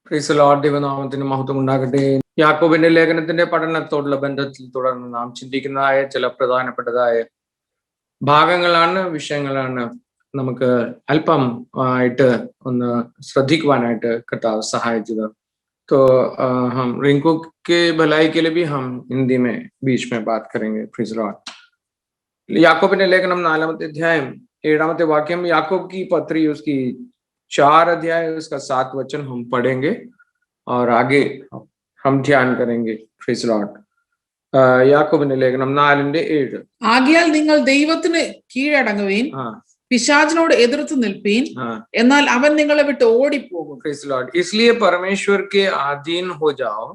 Price the Lord. ദൈവനാമത്തിന് മഹത്വം ഉണ്ടാകട്ടെ. യാക്കോബിന്റെ ലേഖനത്തിന്റെ പഠനത്തോടുള്ള ബന്ധത്തിൽ തുടർന്ന് നാം ചിന്തിക്കുന്നതായ ചില പ്രധാനപ്പെട്ടതായ ഭാഗങ്ങളാണ്, വിഷയങ്ങളാണ് നമുക്ക് അല്പം ആയിട്ട് ഒന്ന് ശ്രദ്ധിക്കുവാനായിട്ട് കർത്താവ് സഹായിച്ചത്. तो हम रिंकू के भलाई के लिए भी हम हिंदी में बीच में बात करेंगे. Praise Lord. याकूबिന്റെ ലേഖനം 4-ാമത്തെ അധ്യായം 7-ാമത്തെ വാക്യം, याकूब की पत्री उसकी 4 अध्याय उसका 7 वचन हम पढ़ेंगे और आगे हम ध्यान करेंगे. Praise Lord. യാക്കോബിന്റെ ലേഖനം 4:7. ആകയാൽ നിങ്ങൾ ദൈവത്തിന് കീഴടങ്ങുവീൻ, പിശാചിനോട് എതിർത്ത് നിൽപ്പീൻ, എന്നാൽ അവൻ നിങ്ങളെ വിട്ട് ഓടിപ്പോകും. Praise Lord. इसलिए परमेश्वर के अधीन हो जाओ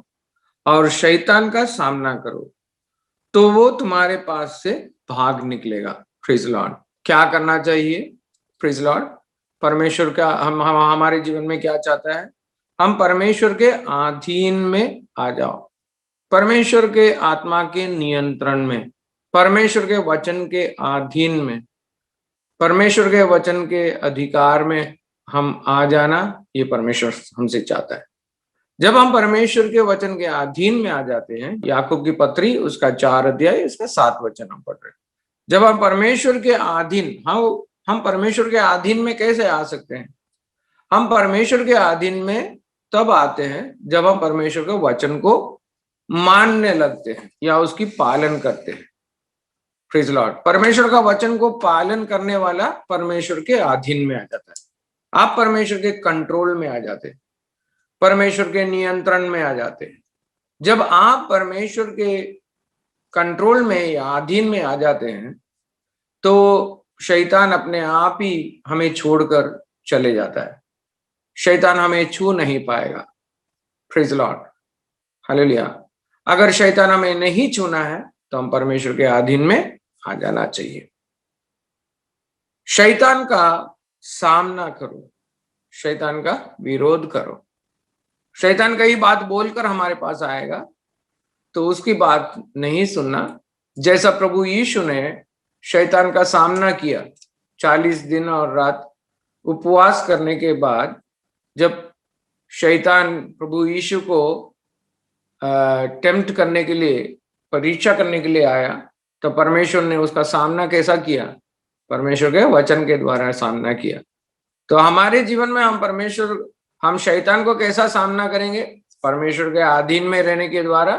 और शैतान का सामना करो तो वो तुम्हारे पास से भाग निकलेगा. Praise Lord. क्या करना चाहिए? Praise Lord. परमेश्वर का हमारे जीवन में क्या चाहता है? हम परमेश्वर के अधीन में आ जाओ, परमेश्वर के आत्मा के नियंत्रण में, परमेश्वर के वचन के अधीन में, परमेश्वर के वचन के अधिकार में हम आ जाना, ये परमेश्वर हमसे चाहता है. जब हम परमेश्वर के वचन के अधीन में आ जाते हैं, याकूब की पत्री उसका 4 अध्याय उसका 7 वचन हम पढ़ रहे हैं. जब हम परमेश्वर के अधीन, हम परमेश्वर के अधीन में कैसे आ सकते हैं? हम परमेश्वर के अधीन में तब आते हैं जब हम परमेश्वर के वचन को मानने लगते हैं या उसकी पालन करते हैं. Praise Lord. परमेश्वर का वचन को पालन करने वाला परमेश्वर के अधीन में आ जाता है. आप परमेश्वर के कंट्रोल में आ जाते हैं, परमेश्वर के नियंत्रण में आ जाते हैं. जब आप परमेश्वर के कंट्रोल में या अधीन में आ जाते हैं तो शैतान अपने आप ही हमें छोड़कर चले जाता है. शैतान हमें छू नहीं पाएगा. Praise Lord. हालेलुया. अगर शैतान हमें नहीं छूना है तो हम परमेश्वर के अधीन में आ जाना चाहिए. शैतान का सामना करो, शैतान का विरोध करो. शैतान कई बात बोलकर हमारे पास आएगा तो उसकी बात नहीं सुनना. जैसा प्रभु यीशु ने शैतान का सामना किया 40 दिन और रात उपवास करने के बाद, जब शैतान प्रभु यीशु को टेम्प्ट करने के लिए, परीक्षा करने के लिए आया, तो परमेश्वर ने उसका सामना कैसा किया? परमेश्वर के वचन के द्वारा सामना किया. तो हमारे जीवन में हम शैतान को कैसा सामना करेंगे? परमेश्वर के अधीन में रहने के द्वारा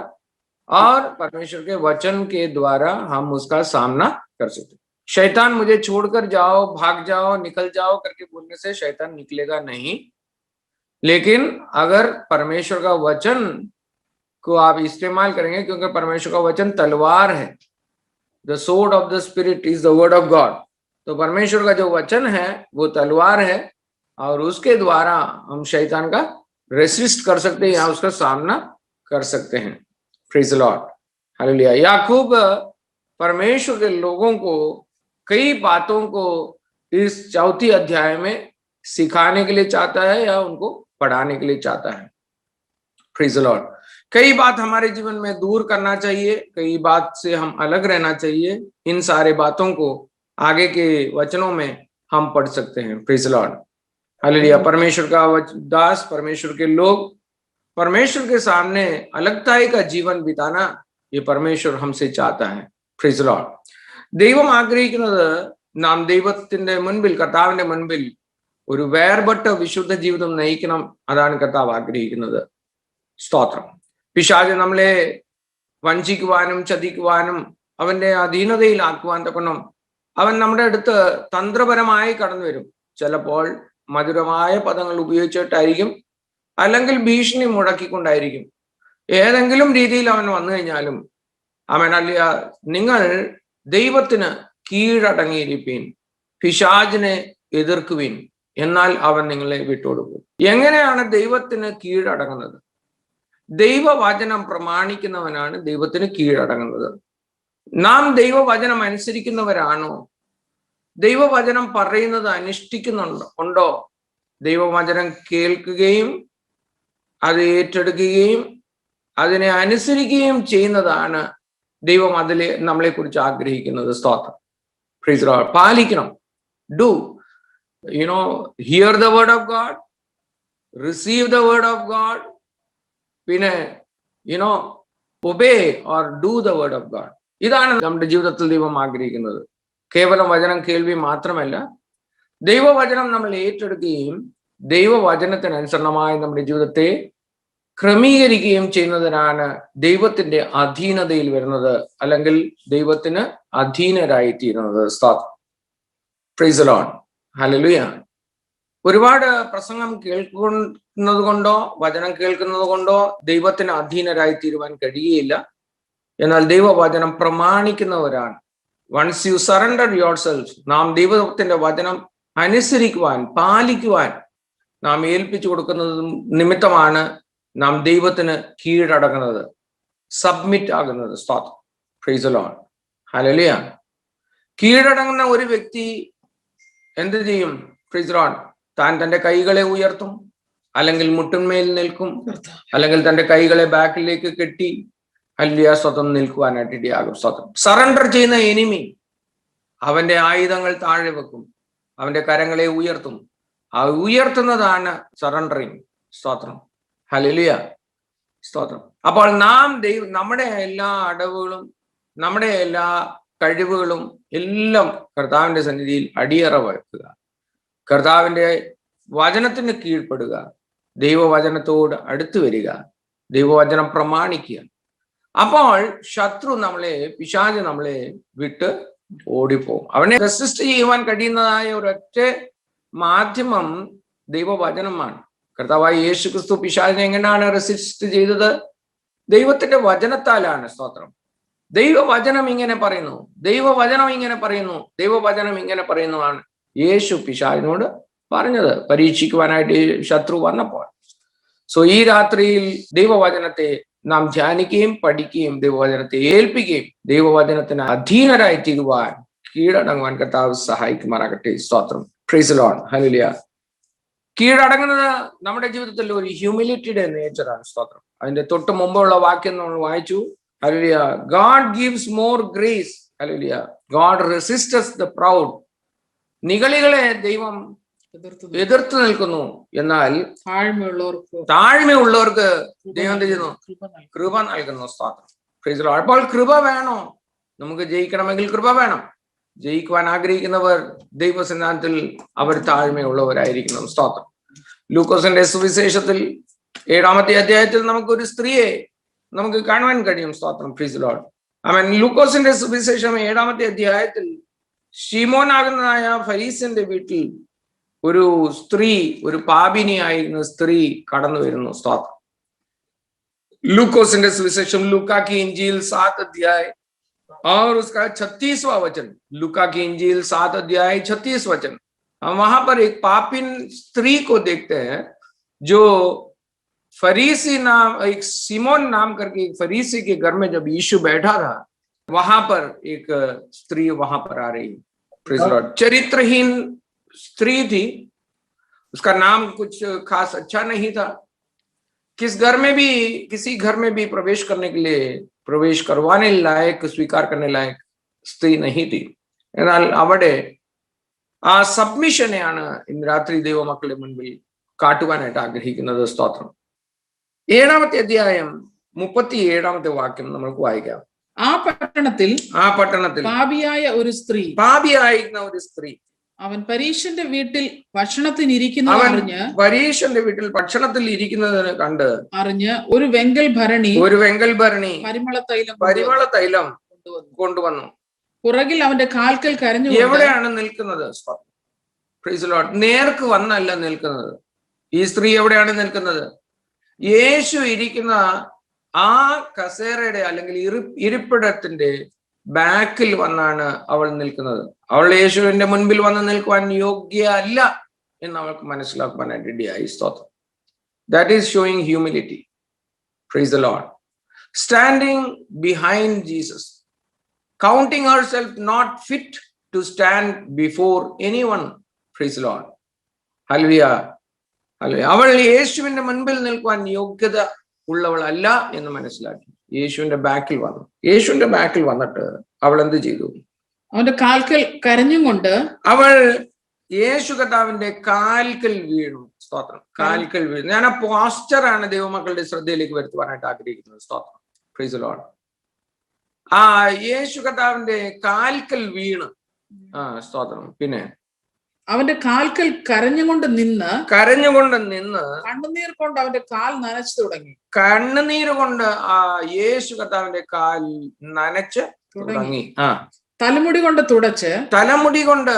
और परमेश्वर के वचन के द्वारा हम उसका सामना कर सकते. शैतान मुझे छोड़कर जाओ, भाग जाओ, निकल जाओ करके बोलने से शैतान निकलेगा नहीं. लेकिन अगर परमेश्वर का वचन को आप इस्तेमाल करेंगे, क्योंकि परमेश्वर का वचन तलवार है. The sword of the spirit is the word of God. तो परमेश्वर का जो वचन है वो तलवार है और उसके द्वारा हम शैतान का रेसिस्ट कर सकते हैं या उसका सामना कर सकते हैं. Praise Lord. हालेलुया. याकूब परमेश्वर के लोगों को कई बातों को इस 4 अध्याय में सिखाने के लिए चाहता है या उनको पढ़ाने के लिए चाहता है. Praise Lord. कई बात हमारे जीवन में दूर करना चाहिए, कई बात से हम अलग रहना चाहिए. इन सारे बातों को आगे के वचनों में हम पढ़ सकते हैं. Praise Lord. हालेलुया. परमेश्वर का दास, परमेश्वर के लोग परमेश्वर के सामने अलगताई का जीवन बिताना, ये परमेश्वर हमसे चाहता है. Praise Lord. ദൈവം ആഗ്രഹിക്കുന്നത് നാം ദൈവത്തിന്റെ മുൻപിൽ, കർത്താവിന്റെ മുൻപിൽ ഒരു വേർപെട്ട വിശുദ്ധ ജീവിതം നയിക്കണം. അതാണ് കർത്താവ് ആഗ്രഹിക്കുന്നത്. സ്തോത്രം. പിശാച് നമ്മളെ വഞ്ചിക്കുവാനും ചതിക്കുവാനും അവന്റെ അധീനതയിലാക്കുവാൻ തക്കണം അവൻ നമ്മുടെ അടുത്ത് തന്ത്രപരമായി കടന്നു വരും. ചിലപ്പോൾ മധുരമായ പദങ്ങൾ ഉപയോഗിച്ചിട്ടായിരിക്കും, അല്ലെങ്കിൽ ഭീഷണി മുഴക്കിക്കൊണ്ടായിരിക്കും. ഏതെങ്കിലും രീതിയിൽ അവൻ വന്നു കഴിഞ്ഞാലും അവൻ അല്ല, നിങ്ങൾ ദൈവത്തിന് കീഴടങ്ങിയിരിപ്പീൻ, പിശാചിനെ എതിർക്കുവിൻ, എന്നാൽ അവൻ നിങ്ങളെ വിട്ടുകൊടുക്കും. എങ്ങനെയാണ് ദൈവത്തിന് കീഴടങ്ങുന്നത്? ദൈവവചനം പ്രമാണിക്കുന്നവനാണ് ദൈവത്തിന് കീഴടങ്ങുന്നത്. നാം ദൈവവചനം അനുസരിക്കുന്നവരാണോ? ദൈവവചനം പറയുന്നത് അനുഷ്ഠിക്കുന്നുണ്ടോ? ദൈവവചനം കേൾക്കുകയും അത് ഏറ്റെടുക്കുകയും അതിനെ അനുസരിക്കുകയും ചെയ്യുന്നതാണ് ദൈവം അതിലെ നമ്മളെ കുറിച്ച് ആഗ്രഹിക്കുന്നത്. സ്തോത്രം. Praise the Lord. പാലിക്കണം. Do hear the word of God, receive the word of God, പിന്നെ obey or do the word of God. ഇതാണ് നമ്മുടെ ജീവിതത്തിൽ ദൈവം ആഗ്രഹിക്കുന്നത്. കേവലം വചനം കേൾവി മാത്രമല്ല, ദൈവവചനം നമ്മൾ ഏറ്റെടുക്കുകയും ദൈവവചനത്തിനനുസരണമായി നമ്മുടെ ജീവിതത്തെ ക്രമീകരിക്കുകയും ചെയ്യുന്നതിനാണ് ദൈവത്തിന്റെ അധീനതയിൽ വരുന്നത്, അല്ലെങ്കിൽ ദൈവത്തിന് അധീനരായി തീരുന്നത്. Price the Lord, hallelujah. ഒരുപാട് പ്രസംഗം കേൾക്കുന്നത് കൊണ്ടോ വചനം കേൾക്കുന്നത് കൊണ്ടോ ദൈവത്തിന് അധീനരായി തീരുവാൻ കഴിയുകയില്ല. എന്നാൽ ദൈവവചനം പ്രമാണിക്കുന്നവരാണ്. Once you surrender yourself, നാം ദൈവത്തിന്റെ വചനം അനുസരിക്കുവാൻ പാലിക്കുവാൻ നാം ഏൽപ്പിച്ചു കൊടുക്കുന്നത് നിമിത്തമാണ് നാം ദൈവത്തിന് കീഴടങ്ങുന്നത്, സബ്മിറ്റ് ആകുന്നത്. Praise the Lord, hallelujah. കീഴടങ്ങുന്ന ഒരു വ്യക്തി എന്ത് ചെയ്യും? പ്രൈസ് ദി ലോർഡ്, താൻ തന്റെ കൈകളെ ഉയർത്തും, അല്ലെങ്കിൽ മുട്ടിന്മേൽ നിൽക്കും, അല്ലെങ്കിൽ തന്റെ കൈകളെ ബാക്കിലേക്ക് കെട്ടി ഹല്ലേലൂയ സ്വതം നിൽക്കുവാനായിട്ട് ഇടയാകും. സറണ്ടർ ചെയ്യുന്ന എനിമി അവന്റെ ആയുധങ്ങൾ താഴെ വെക്കും, അവന്റെ കരങ്ങളെ ഉയർത്തും. ആ ഉയർത്തുന്നതാണ് സറണ്ടറിങ്. സ്തോത്രം, ഹല്ലേലൂയ, സ്തോത്രം. അപ്പോൾ നാം നമ്മുടെ എല്ലാ അടവുകളും നമ്മുടെ എല്ലാ കഴിവുകളും എല്ലാം കർത്താവിന്റെ സന്നിധിയിൽ അടിയറ വെക്കുക, കർത്താവിന്റെ വചനത്തിന് കീഴ്പ്പെടുക, ദൈവവചനത്തോട് അടുത്തു വരിക, ദൈവവചനം പ്രമാണിക്കുക. അപ്പോൾ ശത്രു പിശാച് നമ്മളെ വിട്ട് ഓടിപ്പോകും. അവനെ റെസിസ്റ്റ് ചെയ്യുവാൻ കഴിയുന്നതായ ഒരൊറ്റ മാധ്യമം ദൈവവചനമാണ്. കർത്താവായ യേശു ക്രിസ്തു പിശാചിനെ എങ്ങനെയാണ് റെസിസ്റ്റ് ചെയ്തത്? ദൈവത്തിന്റെ വചനത്താലാണ്. സ്തോത്രം. ദൈവവചനം ഇങ്ങനെ പറയുന്നു, ദൈവവചനം ഇങ്ങനെ പറയുന്നു, ദൈവവചനം ഇങ്ങനെ പറയുന്നതാണ് യേശു പിശാചിനോട് പറഞ്ഞത് പരീക്ഷിക്കുവാനായിട്ട് ശത്രു വന്നപ്പോൾ. ഈ രാത്രിയിൽ ദൈവവചനത്തെ നാം ധ്യാനിക്കുകയും പഠിക്കുകയും ദൈവവചനത്തെ ഏൽപ്പിക്കുകയും ദൈവവചനത്തിന് അധീനരായി തീരുവാൻ കീഴടങ്ങുവാൻ കർത്താവ് സഹായിക്കുമാറാകട്ടെ. സ്തോത്രം, പ്രൈസ് ദി ലോർഡ്, ഹല്ലേലൂയ. കീഴടങ്ങുന്നത് നമ്മുടെ ജീവിതത്തിൽ ഒരു ഹ്യൂമിലിറ്റിയുടെ നേച്ചറാണ്. സ്തോത്രം. അതിന്റെ തൊട്ട് മുമ്പുള്ള വാക്യം നമ്മൾ വായിച്ചു. Hallelujah. God gives more grace. Hallelujah. God resists the proud. നിഗളികളെ ദൈവം എതിർത്ത് നിൽക്കുന്നു, എന്നാൽ താഴ്മയുള്ളവർക്ക് ദൈവം ചെയ്യുന്നു, കൃപ നൽകുന്നു. സ്തോത്രം, പ്രൈസ് ദി ലോർഡ്. അപ്പോൾ കൃപ വേണോ? നമുക്ക് ജയിക്കണമെങ്കിൽ കൃപ വേണം. ജയിക്കുവാൻ ആഗ്രഹിക്കുന്നവർ ദൈവസന്നിധാനത്തിൽ അവർ താഴ്മയുള്ളവരായിരിക്കണം. സ്തോത്രം. ലൂക്കോസിന്റെ സുവിശേഷത്തിൽ 7-ാമത്തെ അധ്യായത്തിൽ നമുക്കൊരു സ്ത്രീയെ നമുക്ക് കാണുവാൻ കഴിയും. സ്തോത്രം, പ്രൈസ് ദി ലോർഡ്. ലൂക്കോസിന്റെ സുവിശേഷം 7-ാമത്തെ അധ്യായത്തിൽ ശിമോനാകുന്നതായ ഫരീസിന്റെ വീട്ടിൽ ഒരു സ്ത്രീ, ഒരു പാപിനിയായിരുന്ന സ്ത്രീ കടന്നു വരുന്നു. സ്തോത്രം. ലൂക്കോസിന്റെ സുവിശേഷം लूका की इंजील 7 अध्याय और उसका 36वां वचन, लूका की इंजील 7 अध्याय 36 वचन, हम वहां पर एक पापिन स्त्री को देखते हैं जो फरीसी नाम, एक सिमोन नाम करके एक फरीसी के घर में जब यीशु बैठा था, वहां पर एक स्त्री वहां पर आ रही। Praise the Lord. चरित्रहीन स्त्री थी, उसका नाम कुछ खास अच्छा नहीं था। किसी घर में भी प्रवेश करने के लिए, प्रवेश करवाने लायक, स्वीकार करने लायक स्त्री नहीं थी. എന്നാൽ അവിടെ ആ സബ്മിഷനെയാണ് ഇന്ന് രാത്രി ദൈവമക്കളുടെ മുൻപിൽ കാട്ടുവാനായിട്ട് ആഗ്രഹിക്കുന്നത്. സ്തോത്രം. 7-ാമത്തെ അധ്യായം 37-ാമത്തെ വാക്യം നമുക്ക് വായിക്കാം. ആ പട്ടണത്തിൽ പാപിയായ ഒരു സ്ത്രീ, പാപിയായിരുന്ന ഒരു സ്ത്രീ, അവൻ പരീശന്റെ വീട്ടിൽ ഭക്ഷണത്തിന് ഇരിക്കുന്നതിന് കണ്ട് അറിഞ്ഞ് ഒരു വെങ്കൽ ഭരണി പരിമളതൈലം കൊണ്ടുവന്നു. പുറകിൽ അവന്റെ കാൽക്കൽ കരഞ്ഞു. എവിടെയാണ് നിൽക്കുന്നത്? Price the Lord. നേർക്ക് വന്നല്ല നിൽക്കുന്നത്. ഈ സ്ത്രീ എവിടെയാണ് നിൽക്കുന്നത്? യേശു ഇരിക്കുന്ന ആ കസേരയുടെ അല്ലെങ്കിൽ ഇരിപ്പിടത്തിന്റെ ബാക്കിൽ വന്നാണ് അവൾ നിൽക്കുന്നത്. അവൾ യേശുവിന്റെ മുൻപിൽ വന്ന് നിൽക്കുവാൻ യോഗ്യ അല്ല എന്ന് അവൾക്ക് മനസ്സിലാക്കുവാനായിട്ട് ഇടയായി. സ്തോത്രം. That is showing humility. Praise the lord. Standing behind Jesus, counting herself not fit to stand before anyone. Praise the Lord. Hallelujah, hallelujah. അവൾ യേശുവിന്റെ മുൻപിൽ നിൽക്കുവാൻ യോഗ്യത ഉള്ളവളല്ല എന്ന് മനസ്സിലാക്കി യേശുവിന്റെ ബാക്കിൽ വന്നു. യേശുവിന്റെ ബാക്കിൽ വന്നിട്ട് അവൾ എന്ത് ചെയ്തു? അവന്റെ കാൽക്കൽ കരഞ്ഞും കൊണ്ട് അവൾ യേശു കർത്താവിന്റെ കാൽക്കൽ വീണു. സ്തോത്രം. കാൽക്കൽ വീണു. ഞാൻ ആ പോസ്റ്ററാണ് ദൈവമക്കളുടെ ശ്രദ്ധയിലേക്ക് വരുത്തുവാനായിട്ട് ആഗ്രഹിക്കുന്നത്. സ്തോത്രം. Praise the Lord. ആ യേശു കർത്താവിന്റെ കാൽക്കൽ വീണ്. സ്തോത്രം. പിന്നെ അവന്റെ കാൽക്കൽ കരഞ്ഞുകൊണ്ട് നിന്ന് കണ്ണുനീർ കൊണ്ട് അവന്റെ കാൽ നനച്ചു തുടങ്ങി. കണ്ണുനീര് കൊണ്ട് ആ യേശു കർത്താവിന്റെ കാൽ നനച്ച് തുടങ്ങി. തലമുടി കൊണ്ട്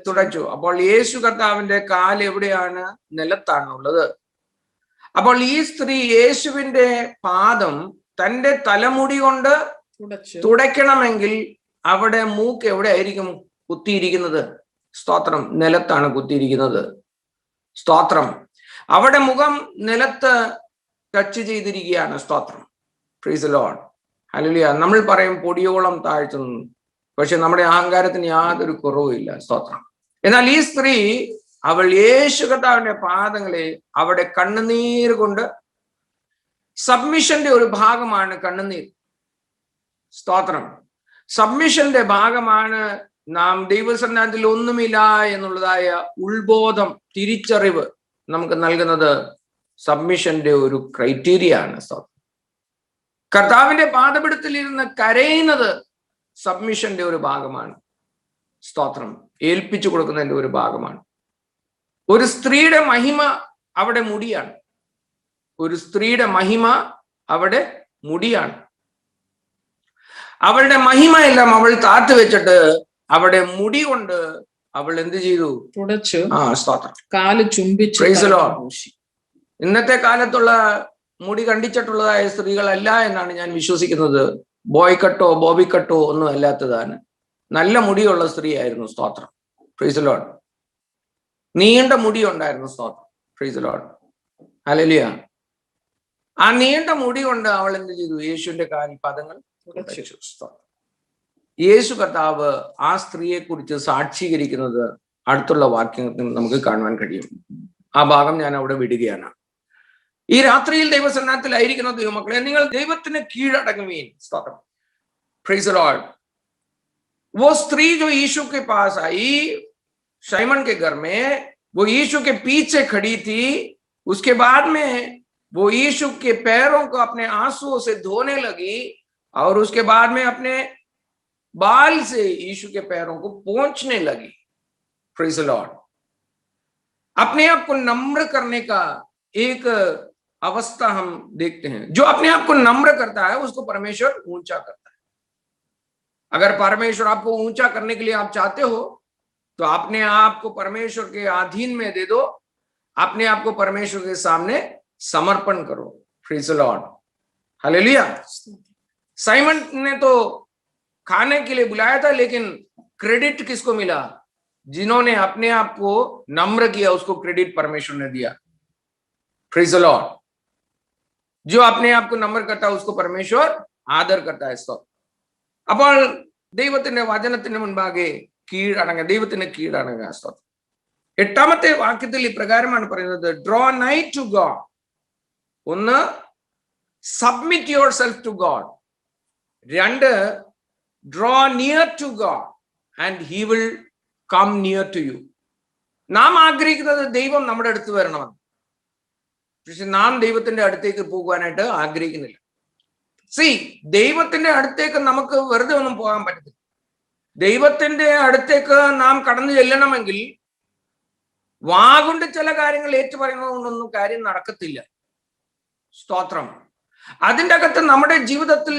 തുടച്ചു. അപ്പോൾ യേശു കർത്താവിന്റെ കാൽ എവിടെയാണ്? നിലത്താണുള്ളത്. അപ്പോൾ ഈ സ്ത്രീ യേശുവിന്റെ പാദം തന്റെ തലമുടി കൊണ്ട് തുടയ്ക്കണമെങ്കിൽ അവിടെ മൂക്ക് എവിടെ ആയിരിക്കും കുത്തിയിരിക്കുന്നത്? സ്തോത്രം. നിലത്താണ് കുത്തിയിരിക്കുന്നത്. സ്തോത്രം. അവിടെ മുഖം നിലത്ത് ടച്ച് ചെയ്തിരിക്കുകയാണ്. സ്തോത്രം. Praise the Lord. ഹല്ലേലൂയ. നമ്മൾ പറയും പൊടിയോളം താഴ്ത്തുന്നു, പക്ഷെ നമ്മുടെ അഹങ്കാരത്തിന് യാതൊരു കുറവുമില്ല. സ്തോത്രം. എന്നാൽ ഈ സ്ത്രീ അവൾ യേശു കർത്താവിന്റെ പാദങ്ങളെ അവിടെ കണ്ണുനീർ കൊണ്ട്, സബ്മിഷന്റെ ഒരു ഭാഗമാണ് കണ്ണുനീർ. സ്തോത്രം. സബ്മിഷന്റെ ഭാഗമാണ് നാം ദൈവസന്നിധിയിൽ ഒന്നുമില്ല എന്നുള്ളതായ ഉൾബോധം, തിരിച്ചറിവ് നമുക്ക് നൽകുന്നത് സബ്മിഷന്റെ ഒരു ക്രൈറ്റീരിയ ആണ്. കർത്താവിന്റെ പാദപിടത്തിൽ ഇരുന്ന് കരയുന്നത് സബ്മിഷന്റെ ഒരു ഭാഗമാണ്. സ്തോത്രം. ഏൽപ്പിച്ചു കൊടുക്കുന്നതിന്റെ ഒരു ഭാഗമാണ്. ഒരു സ്ത്രീയുടെ മഹിമ അവിടെ മുടിയാണ്. ഒരു സ്ത്രീയുടെ മഹിമ അവിടെ മുടിയാണ്. അവളുടെ മഹിമയെല്ലാം അവൾ താത്തു വെച്ചിട്ട് അവിടെ മുടി കൊണ്ട് അവൾ എന്ത് ചെയ്തു? തുടച്ചു. സ്തോത്രം. കാല് ചുംബിച്ചു. Price the Lord. ഇന്നത്തെ കാലത്തുള്ള മുടി കണ്ടിച്ചിട്ടുള്ളതായ സ്ത്രീകളല്ല എന്നാണ് ഞാൻ വിശ്വസിക്കുന്നത്. ബോയ് കട്ടോ ബോബി കട്ടോ ഒന്നും അല്ലാത്തതാണ്. നല്ല മുടിയുള്ള സ്ത്രീ ആയിരുന്നു. സ്തോത്രം. Praise the Lord. നീണ്ട മുടി ഉണ്ടായിരുന്നു. സ്തോത്രം. Praise the Lord. ഹല്ലേലൂയ. ആ നീണ്ട മുടി കൊണ്ട് അവൾ എന്ത് ചെയ്തു? യേശുവിന്റെ കാൽപാദങ്ങൾ തുടച്ചു. യേശു കർത്താവ് ആ സ്ത്രീയെ കുറിച്ച് സാക്ഷീകരിക്കുന്നത് അടുത്തുള്ള വാക്യത്തിൽ നമുക്ക് കാണുവാൻ കഴിയും. ആ ഭാഗം ഞാൻ അവിടെ വിടുകയാണ്. ഈ രാത്രിയിൽ ദൈവസന്നിധിയിലായിരിക്കുന്ന ദൈവമക്കളെ, നിങ്ങൾ ദൈവത്തിന് കീഴടങ്ങുവീൻ. സ്തോത്രം. Praise the Lord. वो स्त्री जो यीशु के पास आई शाइमन के घर में, वो यीशु के पीछे खड़ी थी. उसके बाद में वो यीशु के पैरों को अपने आंसुओं से धोने लगी और उसके बाद में अपने बाल से यीशु के पैरों को पोंछने लगी. Praise the Lord. अपने आप को नम्र करने का एक अवस्था हम देखते हैं. जो अपने आप को नम्र करता है उसको परमेश्वर ऊंचा करता है. अगर परमेश्वर आपको ऊंचा करने के लिए आप चाहते हो तो अपने आप को परमेश्वर के अधीन में दे दो. अपने आप को परमेश्वर के सामने समर्पण करो. Praise the Lord. Hallelujah. Simon ने तो खाने के लिए बुलाया था, लेकिन क्रेडिट किसको मिला? जिन्होंने अपने आप को नम्र किया उसको क्रेडिट परमेश्वर ने दिया. Praise the Lord. जो अपने आप को नम्र करता है उसको परमेश्वर आदर करता है. അപ്പോൾ ദൈവത്തിന്റെ വചനത്തിന് മുൻപാകെ കീഴടങ്ങുക. ദൈവത്തിന് കീഴടങ്ങുക. സ്തോത്രം. 8ാമത്തെ വാക്യത്തിൽ ഇപ്രകാരമാണ് പറയുന്നത്, ഡ്രോ നൈ ടു ഗോഡ്. ഒന്ന്, submit yourself to God. 2, draw near to God and he will come near to you. നാം ആഗ്രഹിക്കുന്നത് ദൈവം നമ്മുടെ അടുത്ത് വരണമെന്ന്. പക്ഷെ നാം ദൈവത്തിന്റെ അടുത്തേക്ക് പോകുവാനായിട്ട് ആഗ്രഹിക്കുന്നില്ല. ദൈവത്തിന്റെ അടുത്തേക്ക് നമുക്ക് വെറുതെ ഒന്നും പോകാൻ പറ്റത്തില്ല. ദൈവത്തിന്റെ അടുത്തേക്ക് നാം കടന്നു ചെല്ലണമെങ്കിൽ വാഗുണ്ട് ചില കാര്യങ്ങൾ ഏറ്റുപറയുന്നത് കൊണ്ടൊന്നും കാര്യം നടക്കത്തില്ല. സ്തോത്രം. അതിൻ്റെ അകത്ത് നമ്മുടെ ജീവിതത്തിൽ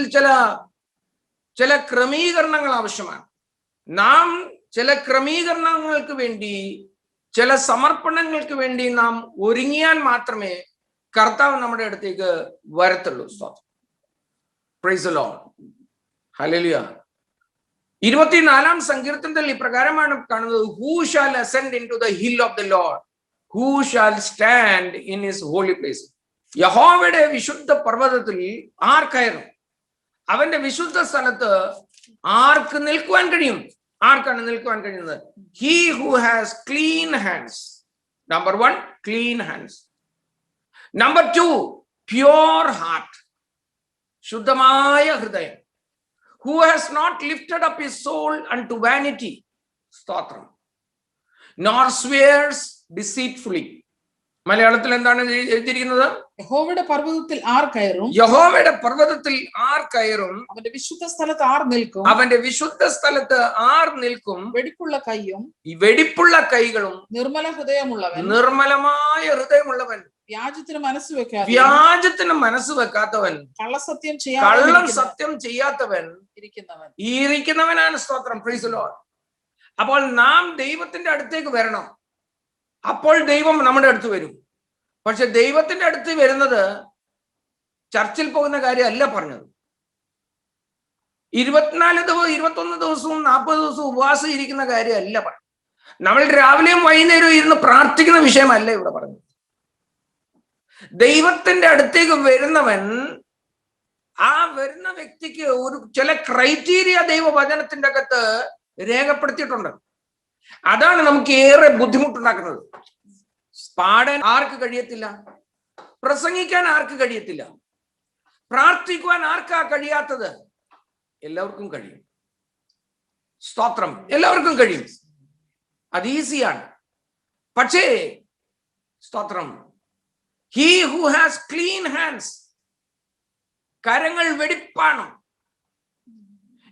ചില ക്രമീകരണങ്ങൾ ആവശ്യമാണ്. നാം ചില ക്രമീകരണങ്ങൾക്ക് വേണ്ടി, ചില സമർപ്പണങ്ങൾക്ക് വേണ്ടി നാം ഒരുങ്ങിയാൽ മാത്രമേ കർത്താവ് നമ്മുടെ അടുത്തേക്ക് വരത്തുള്ളൂ. സ്തോത്രം. Praise the Lord. ഹല്ലേലൂയ. 24ാം സങ്കീർത്തനത്തിൽ ഇപ്രകാരമാണ് കാണുന്നത്, who shall ascend into the hill of the lord, who shall stand in his holy place. യഹോവയുടെ വിശുദ്ധ പർവ്വതത്തിൽ ആർ കയറും? അവന്റെ വിശുദ്ധ സ്ഥലത്ത് ആർക്ക് നിൽക്കുവാൻ കഴിയും? ആർക്കാണ് നിൽക്കുവാൻ കഴിയുന്നത്? He who has clean hands. Number 1, clean hands. Number 2, pure heart, ശുദ്ധമായ ഹൃദയം. Who has not lifted up his soul unto vanity. സ്തോത്രം. nor swears deceitfully. മലയാളത്തിൽ എന്താണ് എഴുതിയിരിക്കുന്നത്? യഹോവയുടെ പർവ്വതത്തിൽ ആർ കയറും? യഹോവയുടെ പർവ്വതത്തിൽ ആർ കയറും? അവന്റെ വിശുദ്ധ സ്ഥലത്ത് ആർ നിൽക്കും? അവന്റെ വിശുദ്ധ സ്ഥലത്ത് ആർ നിൽക്കും? വെടിപ്പുള്ള കൈയും ഈ വെടിപ്പുള്ള കൈകളും നിർമ്മല ഹൃദയമുള്ളവൻ, നിർമ്മലമായ ഹൃദയമുള്ളവൻ, വ്യാജത്തിന് മനസ്സ് വെക്കാത്തവൻ, കള്ളം സത്യം ചെയ്യാത്തവൻ ഇരിക്കുന്നവനാണ്. സ്തോത്രം, പ്രൈസ് ദി ലോർഡ്. അപ്പോൾ നാം ദൈവത്തിന്റെ അടുത്തേക്ക് വരണം, അപ്പോൾ ദൈവം നമ്മുടെ അടുത്ത് വരും. പക്ഷെ ദൈവത്തിന്റെ അടുത്ത് വരുന്നത് ചർച്ചിൽ പോകുന്ന കാര്യമല്ല പറഞ്ഞത്. 24 ദിവസവും 21 ദിവസവും 40 ദിവസവും ഉപവാസം ഇരിക്കുന്ന കാര്യമല്ല പറഞ്ഞത്. നമ്മൾ രാവിലെയും വൈകുന്നേരവും ഇരുന്ന് പ്രാർത്ഥിക്കുന്ന വിഷയമല്ല ഇവിടെ പറഞ്ഞത്. ദൈവത്തിന്റെ അടുത്തേക്ക് വരുന്നവൻ, ആ വരുന്ന വ്യക്തിക്ക് ഒരു ചില ക്രൈറ്റീരിയ ദൈവവചനത്തിന്റെ അകത്ത് രേഖപ്പെടുത്തിയിട്ടുണ്ട്. അതാണ് നമുക്ക് ഏറെ ബുദ്ധിമുട്ടുണ്ടാക്കുന്നത്. പാടാൻ ആർക്ക് കഴിയത്തില്ല, പ്രസംഗിക്കാൻ ആർക്ക് കഴിയത്തില്ല, പ്രാർത്ഥിക്കുവാൻ ആർക്കാ കഴിയാത്തത്? എല്ലാവർക്കും കഴിയും. സ്തോത്രം, എല്ലാവർക്കും കഴിയും. അത് ഈസിയാണ്. പക്ഷേ സ്തോത്രം, he who has clean hands, കരങ്ങൾ വെടിപ്പാണ്.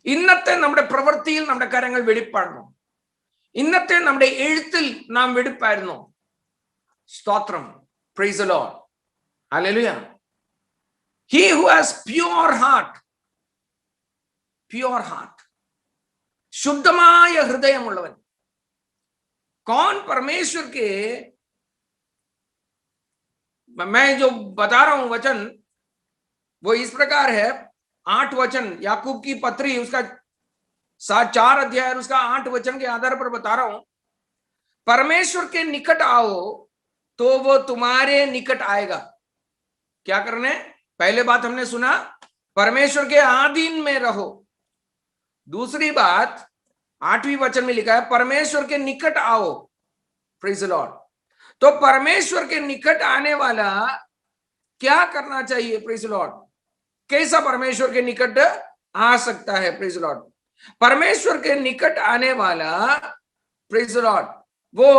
ഇന്നത്തെ നമ്മുടെ പ്രവൃത്തിയിൽ നമ്മുടെ കരങ്ങൾ വെടിപ്പാണ്. ഇന്നത്തെ നമ്മുടെ എഴുത്തിൽ നാം വെടിപ്പായിരുന്നു. സ്തോത്രം, praise the Lord, hallelujah. he who has pure heart, ശുദ്ധമായ ഹൃദയമുള്ളവൻ. कौन परमेश्वर के, मैं जो बता रहा हूं वचन वो इस प्रकार है. 8 वचन याकूब की पत्री, उसका 4 अध्याय, उसका 8 वचन के आधार पर बता रहा हूं. परमेश्वर के निकट आओ तो वो तुम्हारे निकट आएगा. क्या करने? पहले बात हमने सुना, परमेश्वर के आधीन में रहो. दूसरी बात 8वीं वचन में लिखा है, परमेश्वर के निकट आओ. Praise the Lord. तो परमेश्वर के निकट आने वाला क्या करना चाहिए? Praise the Lord. कैसा परमेश्वर के निकट आ सकता है? Praise the Lord. परमेश्वर के निकट आने वाला, प्रेज़ द लॉर्ड, वो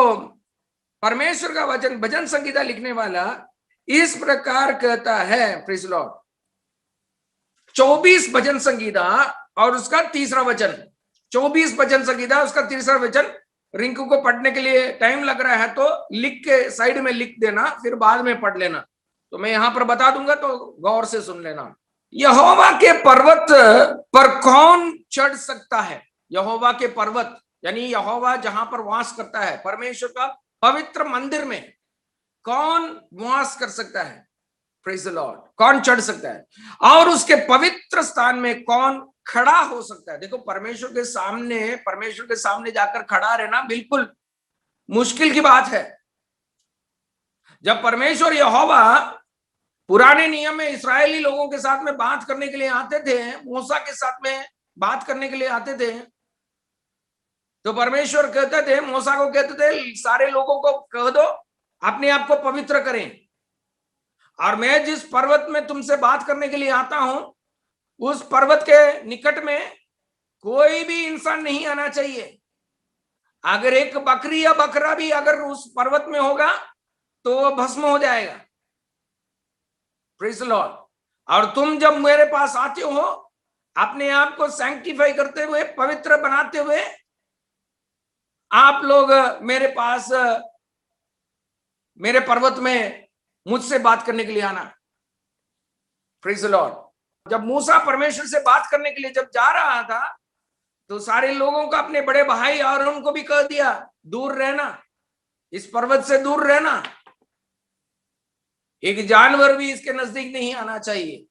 परमेश्वर का वचन, भजन संगीता लिखने वाला इस प्रकार कहता है. Praise the Lord. 24 भजन संगीता और उसका 3रा वचन, 24 भजन संगीता, उसका 3रा वचन. रिंकू को पढ़ने के लिए टाइम लग रहा है तो लिख के साइड में लिख देना, फिर बाद में पढ़ लेना. तो मैं यहां पर बता दूंगा तो गौर से सुन लेना. यहोवा के पर्वत पर कौन चढ़ सकता है? यहोवा के पर्वत यानी यहोवा जहां पर वास करता है, परमेश्वर का पवित्र मंदिर में कौन वास कर सकता है? Praise the Lord. कौन चढ़ सकता है? और उसके पवित्र स्थान में कौन खड़ा हो सकता है? देखो, परमेश्वर के सामने जाकर खड़ा रहना बिल्कुल मुश्किल की बात है. जब परमेश्वर यहोवा पुराने नियम में इस्राएली लोगों के साथ में बात करने के लिए आते थे, मूसा के साथ में बात करने के लिए आते थे, तो परमेश्वर कहते थे, मूसा को कहते थे, सारे लोगों को कह दो अपने आप को पवित्र करें, और मैं जिस पर्वत में तुमसे बात करने के लिए आता हूं, उस पर्वत के निकट में कोई भी इंसान नहीं आना चाहिए. अगर एक बकरी या बकरा भी अगर उस पर्वत में होगा तो वो भस्म हो जाएगा. Praise the Lord. और तुम जब मेरे पास आते हो, अपने आप को सैंक्टिफाई करते हुए, पवित्र बनाते हुए, आप लोग मेरे पास, मेरे पर्वत में मुझसे बात करने के लिए आना. Praise the Lord. जब मूसा परमेश्वर से बात करने के लिए जब जा रहा था, तो सारे लोगों को, अपने बड़े भाई और उनको भी कह दिया, दूर रहना, इस पर्वत से दूर रहना. एक जानवर भी इसके नजदीक नहीं आना चाहिए.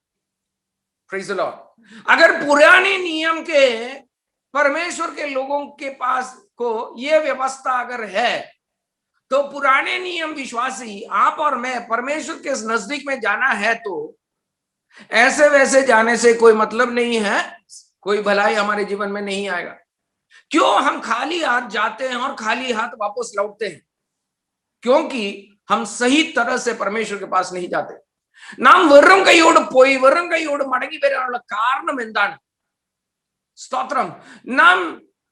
Praise the Lord. अगर पुराने नियम के परमेश्वर के लोगों के पास को यह व्यवस्था अगर है, तो पुराने नियम विश्वासी आप और मैं परमेश्वर के नजदीक में जाना है, तो ऐसे वैसे जाने से कोई मतलब नहीं है, कोई भलाई हमारे जीवन में नहीं आएगा. क्यों हम खाली हाथ जाते हैं और खाली हाथ वापस लौटते हैं? क्योंकि हम सही तरह से परमेश्वर के पास नहीं जाते. നാം വെറും കൈയോട് മടങ്ങി വരാനുള്ള കാരണം എന്താണ്? സ്തോത്രം. നാം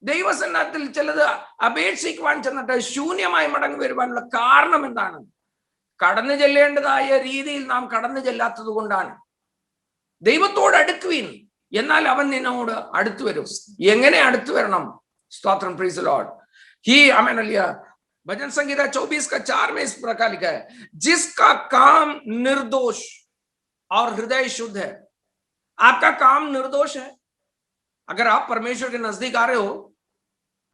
ദൈവസന്നിധിയിൽ ചിലത് അപേക്ഷിക്കുവാൻ ചെന്നിട്ട് ശൂന്യമായി മടങ്ങി വരുവാനുള്ള കാരണം എന്താണ്? കടന്നു ചെല്ലേണ്ടതായ രീതിയിൽ നാം കടന്നു ചെല്ലാത്തത് കൊണ്ടാണ്. ദൈവത്തോട് അടുക്കുവിൻ, എന്നാൽ അവൻ നിന്നോട് അടുത്തു വരും. എങ്ങനെ അടുത്തു വരണം? സ്തോത്രം, പ്രൈസ് ദി ലോർഡ്. भजन संगीता 24 का 4 में इस प्रकार लिखा है, जिसका काम निर्दोष और हृदय शुद्ध है। आपका काम निर्दोष है। अगर आप परमेश्वर के नजदीक आ रहे हो,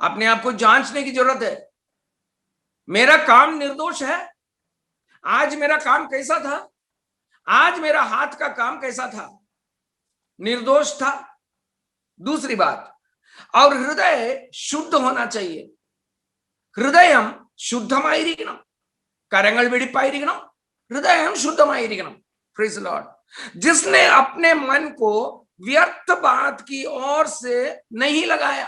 अपने आप को जांचने की जरूरत है। मेरा काम निर्दोष है? आज मेरा काम कैसा था? आज मेरा हाथ का काम कैसा था? निर्दोष था। दूसरी बात, और हृदय शुद्ध होना चाहिए। ഹൃദയം ശുദ്ധമായിരിക്കണം. കരങ്ങൾ വെടിപ്പായിരിക്കണം, ഹൃദയം ശുദ്ധമായിരിക്കണം. Praise Lord. जिसने अपने मन को व्यर्थ बात की ओर से नहीं लगाया,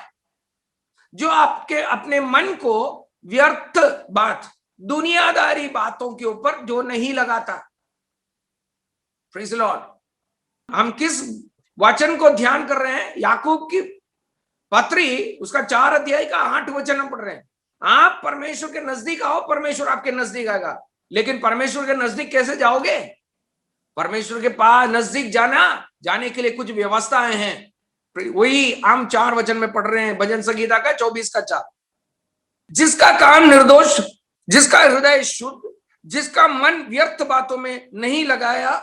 जो आपके अपने मन को व्यर्थ बात, दुनियादारी बातों के ऊपर जो नहीं लगाता. Praise Lord. हम किस वचन को ध्यान कर रहे हैं? याकूब की पत्री, उसका 4 अध्याय का 8 वचन हम पढ़ रहे हैं. आप परमेश्वर के नजदीक आओ, परमेश्वर आपके नजदीक आएगा. लेकिन परमेश्वर के नजदीक कैसे जाओगे? परमेश्वर के पास नजदीक जाने के लिए कुछ व्यवस्थाएं हैं. वही हम 4 वचन में पढ़ रहे हैं, भजन संगीता का 24 का 4. जिसका काम निर्दोष, जिसका हृदय शुद्ध, जिसका मन व्यर्थ बातों में नहीं लगाया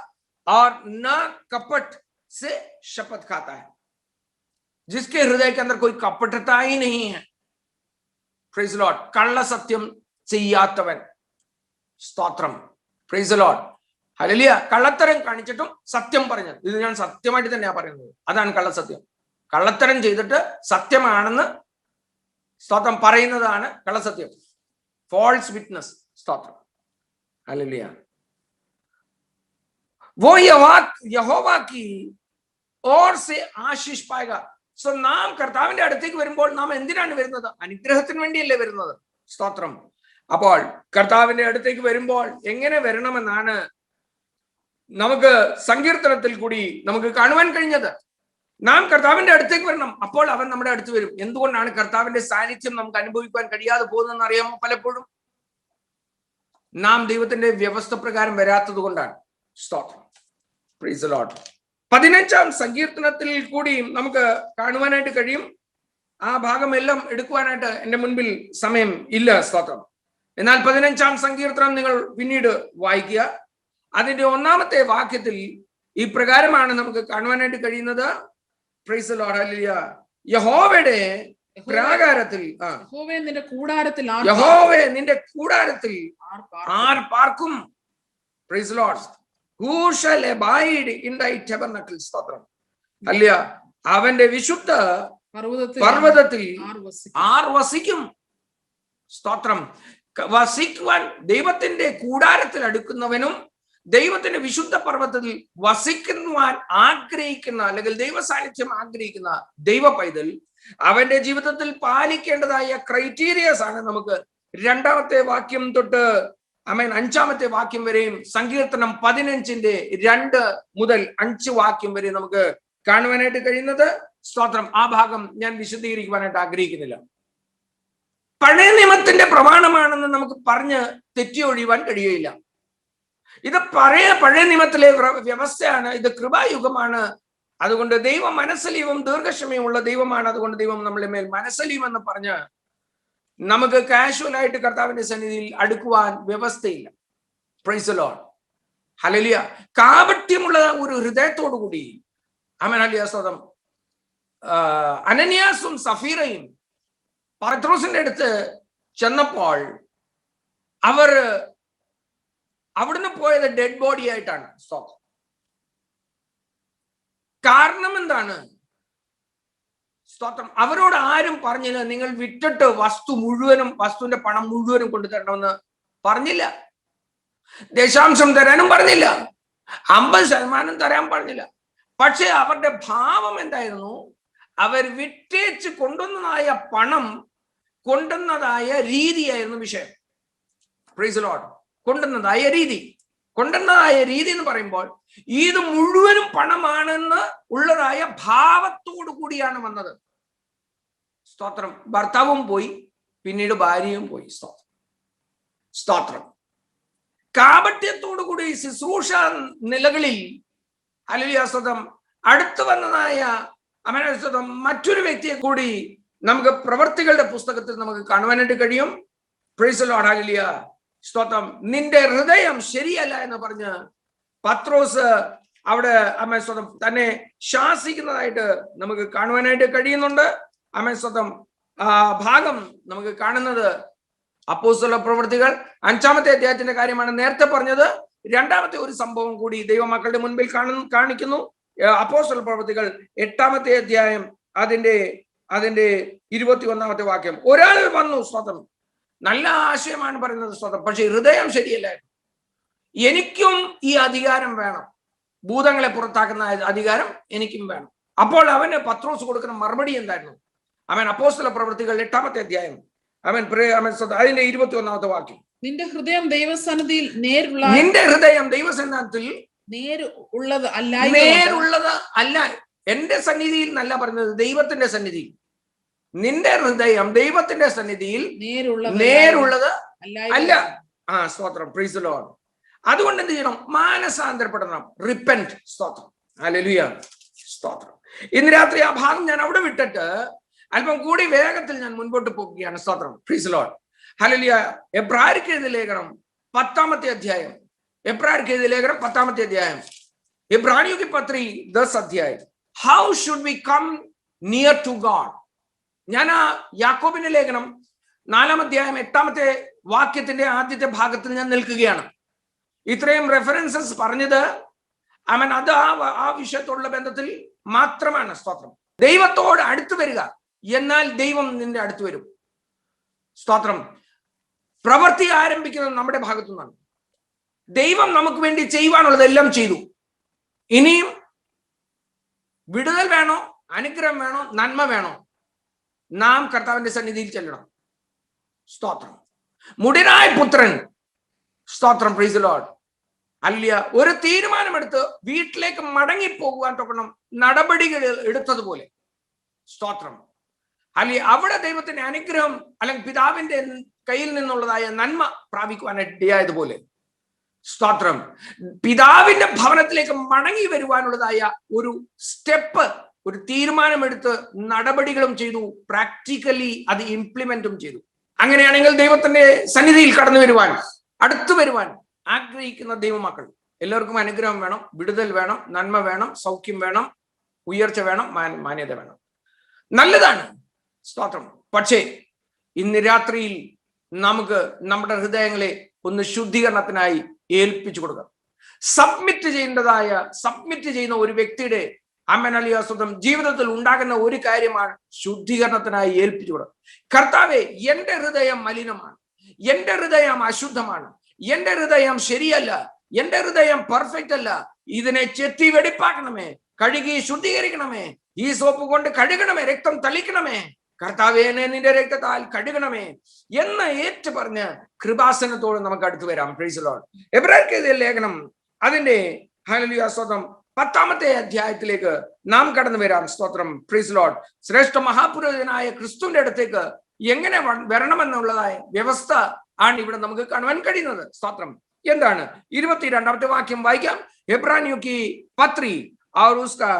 और न कपट से शपथ खाता है. जिसके हृदय के अंदर कोई कपटता ही नहीं है. Praise the Lord. കള്ള സത്യം ചെയ്യാത്തവൻ. സ്തോത്രം. Praise the Lord. ഹല്ലേലൂയ. കള്ളത്തരം കാണിച്ചിട്ടും സത്യം പറഞ്ഞത്, ഇത് ഞാൻ സത്യമായിട്ട് തന്നെയാ പറയുന്നത്, അതാണ് കള്ളസത്യം. കള്ളത്തരം ചെയ്തിട്ട് സത്യമാണെന്ന് സ്തോത്രം പറയുന്നതാണ് കള്ളസത്യം. False witness. സ്തോത്രം. ഹല്ലേലൂയ. वो यहोवा की ओर से आशीष पाएगा. സോ നാം കർത്താവിന്റെ അടുത്തേക്ക് വരുമ്പോൾ നാം എന്തിനാണ് വരുന്നത്? അനുഗ്രഹത്തിന് വേണ്ടിയല്ലേ വരുന്നത്. സ്തോത്രം. അപ്പോൾ കർത്താവിന്റെ അടുത്തേക്ക് വരുമ്പോൾ എങ്ങനെ വരണമെന്നാണ് നമുക്ക് സങ്കീർത്തനത്തിൽ കൂടി നമുക്ക് കാണുവാൻ കഴിഞ്ഞത്. നാം കർത്താവിന്റെ അടുത്തേക്ക് വരണം, അപ്പോൾ അവൻ നമ്മുടെ അടുത്ത് വരും. എന്തുകൊണ്ടാണ് കർത്താവിന്റെ സാന്നിധ്യം നമുക്ക് അനുഭവിക്കാൻ കഴിയാതെ പോകുന്നതെന്ന് അറിയാമോ? പലപ്പോഴും നാം ദൈവത്തിന്റെ വ്യവസ്ഥ പ്രകാരം വരാത്തത് കൊണ്ടാണ്. സ്തോത്രം. Praise the Lord. 15-ാം സങ്കീർത്തനത്തിൽ കൂടി നമുക്ക് കാണുവാനായിട്ട് കഴിയും. ആ ഭാഗം എല്ലാം എടുക്കുവാനായിട്ട് എന്റെ മുൻപിൽ സമയം ഇല്ല. സ്തോത്രം. എന്നാൽ 15-ാം സങ്കീർത്തനം നിങ്ങൾ പിന്നീട് വായിക്കുക. അതിന്റെ 1-ാമത്തെ വാക്യത്തിൽ ഈ പ്രകാരമാണ് നമുക്ക് കാണുവാനായിട്ട് കഴിയുന്നത്. Price the Lord. ഹല്ലേലൂയ. യഹോവയുടെ പ്രാകാരത്തിൽ, യഹോവേ നിന്റെ കൂടാരത്തിൽ ആർ പാർക്കും? Price the Lord. Who shall abide in thy tabernacle? സ്തോത്രം. ഹല്ലേലൂയ. അവന്റെ വിശുദ്ധ പർവ്വതത്തിൽ ആർ വസിക്കും? സ്തോത്രം. വസിക്കുവാൻ ദൈവത്തിന്റെ കൂടാരത്തിൽ അടുക്കുന്നവനും ദൈവത്തിന്റെ വിശുദ്ധ പർവ്വതത്തിൽ വസിക്കുവാൻ ആഗ്രഹിക്കുന്ന, അല്ലെങ്കിൽ ദൈവ സാന്നിധ്യം ആഗ്രഹിക്കുന്ന ദൈവ പൈതൽ അവന്റെ ജീവിതത്തിൽ പാലിക്കേണ്ടതായ ക്രൈറ്റീരിയസ് ആണ് നമുക്ക് 2-ാമത്തെ വാക്യം തൊട്ട് 5-ാമത്തെ വാക്യം വരെയും സങ്കീർത്തനം 15-ന്റെ 2 മുതൽ 5 വാക്യം വരെ നമുക്ക് കാണുവാനായിട്ട് കഴിയുന്നത്. സ്തോത്രം. ആ ഭാഗം ഞാൻ വിശദീകരിക്കുവാനായിട്ട് ആഗ്രഹിക്കുന്നില്ല. പഴയ നിയമത്തിന്റെ പ്രമാണമാണെന്ന് നമുക്ക് പറഞ്ഞ് തെറ്റിയൊഴിയുവാൻ കഴിയുകയില്ല. ഇത് പഴയ നിയമത്തിലെ വ്യവസ്ഥയാണ്. ഇത് കൃപായുഗമാണ്. അതുകൊണ്ട് ദൈവം മനസ്സലിവും ദീർഘക്ഷമയുള്ള ദൈവമാണ്. അതുകൊണ്ട് ദൈവം നമ്മളെ മേൽ മനസ്സലിയും എന്ന് പറഞ്ഞ് നമുക്ക് കാഷ്വൽ ആയിട്ട് കർത്താവിന്റെ സന്നിധിയിൽ അടുക്കുവാൻ വ്യവസ്ഥയില്ല. Praise the Lord. ഹല്ലേലൂയ. കാപട്യമുള്ള ഒരു ഹൃദയത്തോടു കൂടി ഹല്ലേലൂയ സ്തോത്രം അനനിയാസും സഫീറയും പത്രോസിന്റെ അടുത്ത് ചെന്നപ്പോൾ അവർ അവിടുന്ന് പോയത് ഡെഡ് ബോഡി ആയിട്ടാണ്. സ്തോത്രം. കാരണം എന്താണ്? സ്തോത്രം. അവരോട് ആരും പറഞ്ഞില്ല നിങ്ങൾ വിറ്റിട്ട് വസ്തുവിന്റെ പണം മുഴുവനും കൊണ്ടു തരണമെന്ന് പറഞ്ഞില്ല. ദശാംശം തരാനും പറഞ്ഞില്ല. 50% തരാൻ പറഞ്ഞില്ല. പക്ഷെ അവരുടെ ഭാവം എന്തായിരുന്നു? അവർ വിറ്റേച്ച് കൊണ്ടുവന്നതായ പണം കൊണ്ടുവന്നതായ രീതിയായിരുന്നു വിഷയം. Price the Lord. കൊണ്ടുവന്നതായ രീതി എന്ന് പറയുമ്പോൾ ഇത് മുഴുവനും പണമാണെന്ന് ഉള്ളതായ ഭാവത്തോടു കൂടിയാണ് വന്നത്. സ്തോത്രം. ഭർത്താവും പോയി, പിന്നീട് ഭാര്യയും പോയി. സ്തോത്രം, സ്തോത്രം. കാപട്യത്തോടുകൂടി ശുശ്രൂഷ നിലകളിൽ ഹല്ലേലൂയ അടുത്തു വന്നതായ അമേൻ മറ്റൊരു വ്യക്തിയെ കൂടി നമുക്ക് പ്രവർത്തികളുടെ പുസ്തകത്തിൽ നമുക്ക് കാണുവാനായിട്ട് കഴിയും. Price the Lord. ഹല്ലേലൂയ. സ്തോത്രം. നിന്റെ ഹൃദയം ശരിയല്ല എന്ന് പറഞ്ഞ് പത്രോസ് അവിടെ അമേൻ തന്നെ ശാസിക്കുന്നതായിട്ട് നമുക്ക് കാണുവാനായിട്ട് കഴിയുന്നുണ്ട്. അമേൻ ഭാഗം നമുക്ക് കാണുന്നത് അപ്പോസ്തല പ്രവൃത്തികൾ 5-ാമത്തെ അധ്യായത്തിന്റെ കാര്യമാണ് നേരത്തെ പറഞ്ഞത്. 2-ാമത്തെ ഒരു സംഭവം കൂടി ദൈവമക്കളുടെ മുൻപിൽ കാണിക്കുന്നു. അപ്പോസ്തല പ്രവൃത്തികൾ 8-ാമത്തെ അധ്യായം അതിന്റെ 21-ാമത്തെ വാക്യം. ഒരാൾ വന്നു, സ്തോത്രം, നല്ല ആശയമാണ് പറയുന്നത്, സ്തോത്രം, പക്ഷെ ഹൃദയം ശരിയല്ലായിരുന്നു. എനിക്കും ഈ അധികാരം വേണം, ഭൂതങ്ങളെ പുറത്താക്കുന്ന അധികാരം എനിക്കും വേണം. അപ്പോൾ അവന് പത്രോസ് കൊടുക്കുന്ന മറുപടി എന്തായിരുന്നു? അവൻ അപ്പോസ്തല പ്രവൃത്തികൾ 8-ാമത്തെ അധ്യായം അതിന്റെ 21-ാമത്തെ വാക്യം. നിന്റെ ഹൃദയം ദൈവസന്നിധിയിൽ നേരുള്ളത് അല്ല. എന്റെ സന്നിധിയിൽ എന്നല്ല പറഞ്ഞത്, ദൈവത്തിന്റെ സന്നിധിയിൽ. നിന്റെ ഹൃദയം ദൈവത്തിന്റെ സന്നിധിയിൽ നേരുള്ളത് അല്ല. സ്തോത്രം. Praise the Lord. അതുകൊണ്ട് എന്ത് ചെയ്യണം? മാനസാന്തരപ്പെടണം. റിപ്പന്റ്. സ്തോത്രം. ഹല്ലേലൂയ. സ്തോത്രം. ഇന്ന് രാത്രി ആ ഭാഗം ഞാൻ അവിടെ വിട്ടിട്ട് അല്പം കൂടി വേഗത്തിൽ ഞാൻ മുൻപോട്ട് പോകുകയാണ്. സ്തോത്രം. Praise the Lord. ഹല്ലേലൂയ. എബ്രായർക്ക് എഴുതിയ ലേഖനം 10-ാമത്തെ അധ്യായം. എബ്രായർക്ക് എഴുതിയ ലേഖനം 10-ാമത്തെ അധ്യായം. ഇബ്രാനിയോं की पत्री 10 अध्याय. How should we come near to God? ഞാൻ ആ യാക്കോബിന്റെ ലേഖനം 4-ാം അധ്യായം 8-ാമത്തെ വാക്യത്തിന്റെ ആദ്യത്തെ ഭാഗത്തിൽ ഞാൻ നിൽക്കുകയാണ്. ഇത്രയും റെഫറൻസസ് പറഞ്ഞത് അത് ആ വിഷയത്തോടുള്ള ബന്ധത്തിൽ മാത്രമാണ്. സ്തോത്രം. ദൈവത്തോട് അടുത്തു വരിക, എന്നാൽ ദൈവം നിന്റെ അടുത്ത് വരും. സ്തോത്രം. പ്രവൃത്തി ആരംഭിക്കുന്നത് നമ്മുടെ ഭാഗത്തു നിന്നാണ്. ദൈവം നമുക്ക് വേണ്ടി ചെയ്യുവാനുള്ളതെല്ലാം ചെയ്തു. ഇനിയും വിടുതൽ വേണോ, അനുഗ്രഹം വേണോ, നന്മ വേണോ, നാം കർത്താവിന്റെ സന്നിധിയിൽ ചെല്ലണം. സ്തോത്രം. മുടിനായ പുത്രൻ, സ്തോത്രം, പ്രൈസ് ദി ലോർഡ്, അല്ല, ഒരു തീരുമാനമെടുത്ത് വീട്ടിലേക്ക് മടങ്ങി പോകുവാൻ തൊക്കണം നടപടികൾ എടുത്തതുപോലെ. സ്തോത്രം. അല്ലെ, അവിടെ ദൈവത്തിന്റെ അനുഗ്രഹം അല്ലെങ്കിൽ പിതാവിന്റെ കയ്യിൽ നിന്നുള്ളതായ നന്മ പ്രാപിക്കുവാനായിട്ട് ഇടയായതുപോലെ, സ്തോത്രം, പിതാവിന്റെ ഭവനത്തിലേക്ക് മടങ്ങി വരുവാനുള്ളതായ ഒരു സ്റ്റെപ്പ്, ഒരു തീരുമാനമെടുത്ത് നടപടികളും ചെയ്തു, പ്രാക്ടിക്കലി അത് ഇംപ്ലിമെന്റും ചെയ്തു. അങ്ങനെയാണെങ്കിൽ ദൈവത്തിന്റെ സന്നിധിയിൽ കടന്നു വരുവാൻ, അടുത്തു വരുവാൻ ആഗ്രഹിക്കുന്ന ദൈവമക്കൾ എല്ലാവർക്കും അനുഗ്രഹം വേണം, വിടുതൽ വേണം, നന്മ വേണം, സൗഖ്യം വേണം, ഉയർച്ച വേണം, മാന്യത വേണം. നല്ലതാണ്. സ്തോത്രം. പക്ഷേ ഇന്ന് രാത്രിയിൽ നമുക്ക് നമ്മുടെ ഹൃദയങ്ങളെ ഒന്ന് ശുദ്ധീകരണത്തിനായി ഏൽപ്പിച്ചു കൊടുക്കാം. സബ്മിറ്റ് ചെയ്യുന്ന ഒരു വ്യക്തിയുടെ അമേനലിയാസ്വതം ജീവിതത്തിൽ ഉണ്ടാകുന്ന ഒരു കാര്യമാണ് ശുദ്ധീകരണത്തിനായി ഏൽപ്പിച്ചു കൊടുക്കുക. കർത്താവേ, എന്റെ ഹൃദയം മലിനമാണ്, എന്റെ ഹൃദയം അശുദ്ധമാണ്, എന്റെ ഹൃദയം ശരിയല്ല, എന്റെ ഹൃദയം പെർഫെക്റ്റ് അല്ല, ഇതിനെ ചെത്തി വെടിപ്പാക്കണമേ, കഴുകി ശുദ്ധീകരിക്കണമേ, ഈ സോപ്പ് കൊണ്ട് കഴുകണമേ, രക്തം തളിക്കണമേ, കർത്താവേ നിന്റെ രക്തത്താൽ കഴുകണമേ എന്ന് ഏറ്റു പറഞ്ഞ് കൃപാസനത്തോട് നമുക്ക് അടുത്ത് വരാം. Price the Lord. എബ്രായർക്ക് എഴുതിയ ലേഖനം അതിന്റെ ഹല്ലേലൂയ സ്തോത്രം 10-ാമത്തെ അധ്യായത്തിലേക്ക് നാം കടന്നു വരാം. സ്തോത്രം. Praise the Lord. ശ്രേഷ്ഠ മഹാപുരോഹിതനായ ക്രിസ്തുവിന്റെ അടുത്തേക്ക് എങ്ങനെ വരണമെന്നുള്ളതായ വ്യവസ്ഥ ആണ് ഇവിടെ നമുക്ക് കാണുവാൻ കഴിയുന്നത്. സ്തോത്രം. എന്താണ്? 22-ാമത്തെ വാക്യം വായിക്കാം. इब्रानियों की पत्री और उसका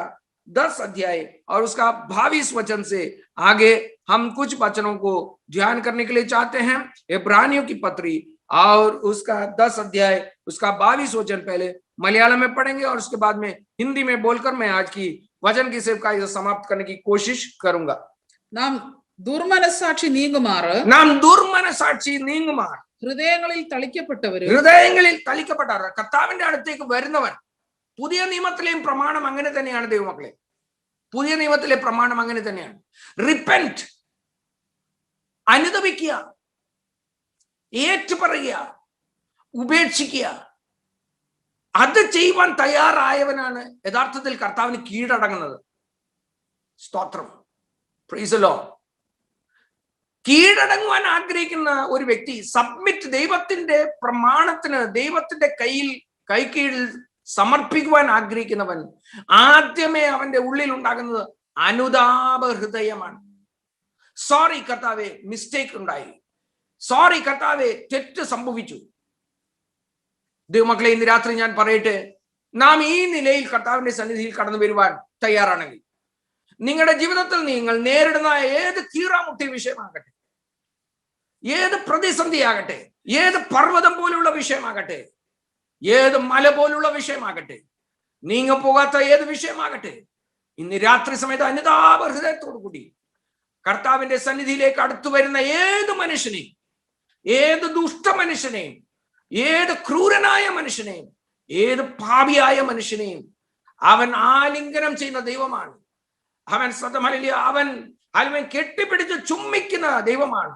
10 अध्याय और उसका 22 वचन से आगे हम कुछ वचनों को ध्यान करने के लिए चाहते हैं. इब्रानियों की पत्री और उसका 10 अध्याय उसका 22 वचन पहले मलयालम में पढ़ेंगे और उसके बाद में हिंदी में बोलकर मैं आज की वचन की सेवकाई समाप्त करने की कोशिश करूंगा. നാം ദുർമനസാക്ഷി നീങ്ങുമാർ ഹൃദയങ്ങളിൽ തളിക്കപ്പെട്ടവർ കർത്താവിന്റെ അടുത്തേക്ക് വരുന്നവൻ. പുതിയ നിയമത്തിലെയും പ്രമാണം അങ്ങനെ തന്നെയാണ് ദൈവമക്കളെ. പുതിയ നിയമത്തിലെ പ്രമാണം അങ്ങനെ തന്നെയാണ്. റിപ്പന്റ്, അനുതപിക്കുക, ഏറ്റുപറയുക, ഉപേക്ഷിക്കുക. അത് ചെയ്യുവാൻ തയ്യാറായവനാണ് യഥാർത്ഥത്തിൽ കർത്താവിന് കീഴടങ്ങുന്നത്. സ്തോത്രം. Praise the Lord. കീഴടങ്ങുവാൻ ആഗ്രഹിക്കുന്ന ഒരു വ്യക്തി, സബ്മിറ്റ്, ദൈവത്തിന്റെ പ്രമാണത്തിന് ദൈവത്തിന്റെ കൈക്കീഴിൽ സമർപ്പിക്കുവാൻ ആഗ്രഹിക്കുന്നവൻ, ആദ്യമേ അവന്റെ ഉള്ളിൽ ഉണ്ടാകുന്നത് അനുതാപ ഹൃദയമാണ്. സോറി കർത്താവെ, മിസ്റ്റേക്ക് ഉണ്ടായി. സോറി കർത്താവെ, തെറ്റ് സംഭവിച്ചു. ദൈവമക്കളെ, ഇന്ന് രാത്രി ഞാൻ പറയട്ടെ, നാം ഈ നിലയിൽ കർത്താവിന്റെ സന്നിധിയിൽ കടന്നു വരുവാൻ തയ്യാറാണെങ്കിൽ, നിങ്ങളുടെ ജീവിതത്തിൽ നിങ്ങൾ നേരിടുന്ന ഏത് കീറാമുട്ടിയ വിഷയമാകട്ടെ, ഏത് പ്രതിസന്ധിയാകട്ടെ, ഏത് പർവ്വതം പോലുള്ള വിഷയമാകട്ടെ, ഏത് മല പോലുള്ള വിഷയമാകട്ടെ, നീങ്ങ പോകാത്ത ഏത് വിഷയമാകട്ടെ, ഇന്ന് രാത്രി സമയത്ത് അനുതാപ ഹൃദയത്തോടു കൂടി കർത്താവിന്റെ സന്നിധിയിലേക്ക് അടുത്തു വരുന്ന ഏത് മനുഷ്യനെയും, ഏത് ദുഷ്ട മനുഷ്യനെയും, ഏത് ക്രൂരനായ മനുഷ്യനെയും, ഏത് പാപിയായ മനുഷ്യനെയും അവൻ ആലിംഗനം ചെയ്യുന്ന ദൈവമാണ്. അവൻ അവൻ കെട്ടിപ്പിടിച്ച് ചുംബിക്കുന്ന ദൈവമാണ്.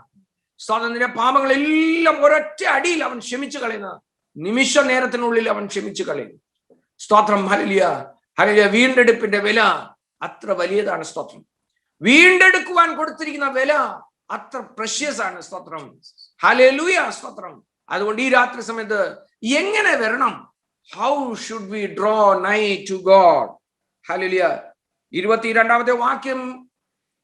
സ്വാതന്ത്ര്യ പാപങ്ങളെല്ലാം ഒരൊറ്റ അടിയിൽ അവൻ ക്ഷമിച്ചു കളയുന്ന നിമിഷ നേരത്തിനുള്ളിൽ അവൻ ക്ഷമിച്ചു കളയും. സ്തോത്രം. Hallelujah, hallelujah. വീണ്ടെടുപ്പിന്റെ വില അത്ര വലിയതാണ്. സ്തോത്രം. വീണ്ടെടുക്കുവാൻ കൊടുത്തിരിക്കുന്ന വില അത്ര പ്രഷ്യസ് ആണ്. സ്തോത്രം. ഹല്ലേലൂയ, സ്തോത്രം. അതുകൊണ്ട് ഈ രാത്രി സമയത്ത് എങ്ങനെ വരണം? How should we draw nigh to God? Hallelujah. 22ാമത്തെ വാക്യം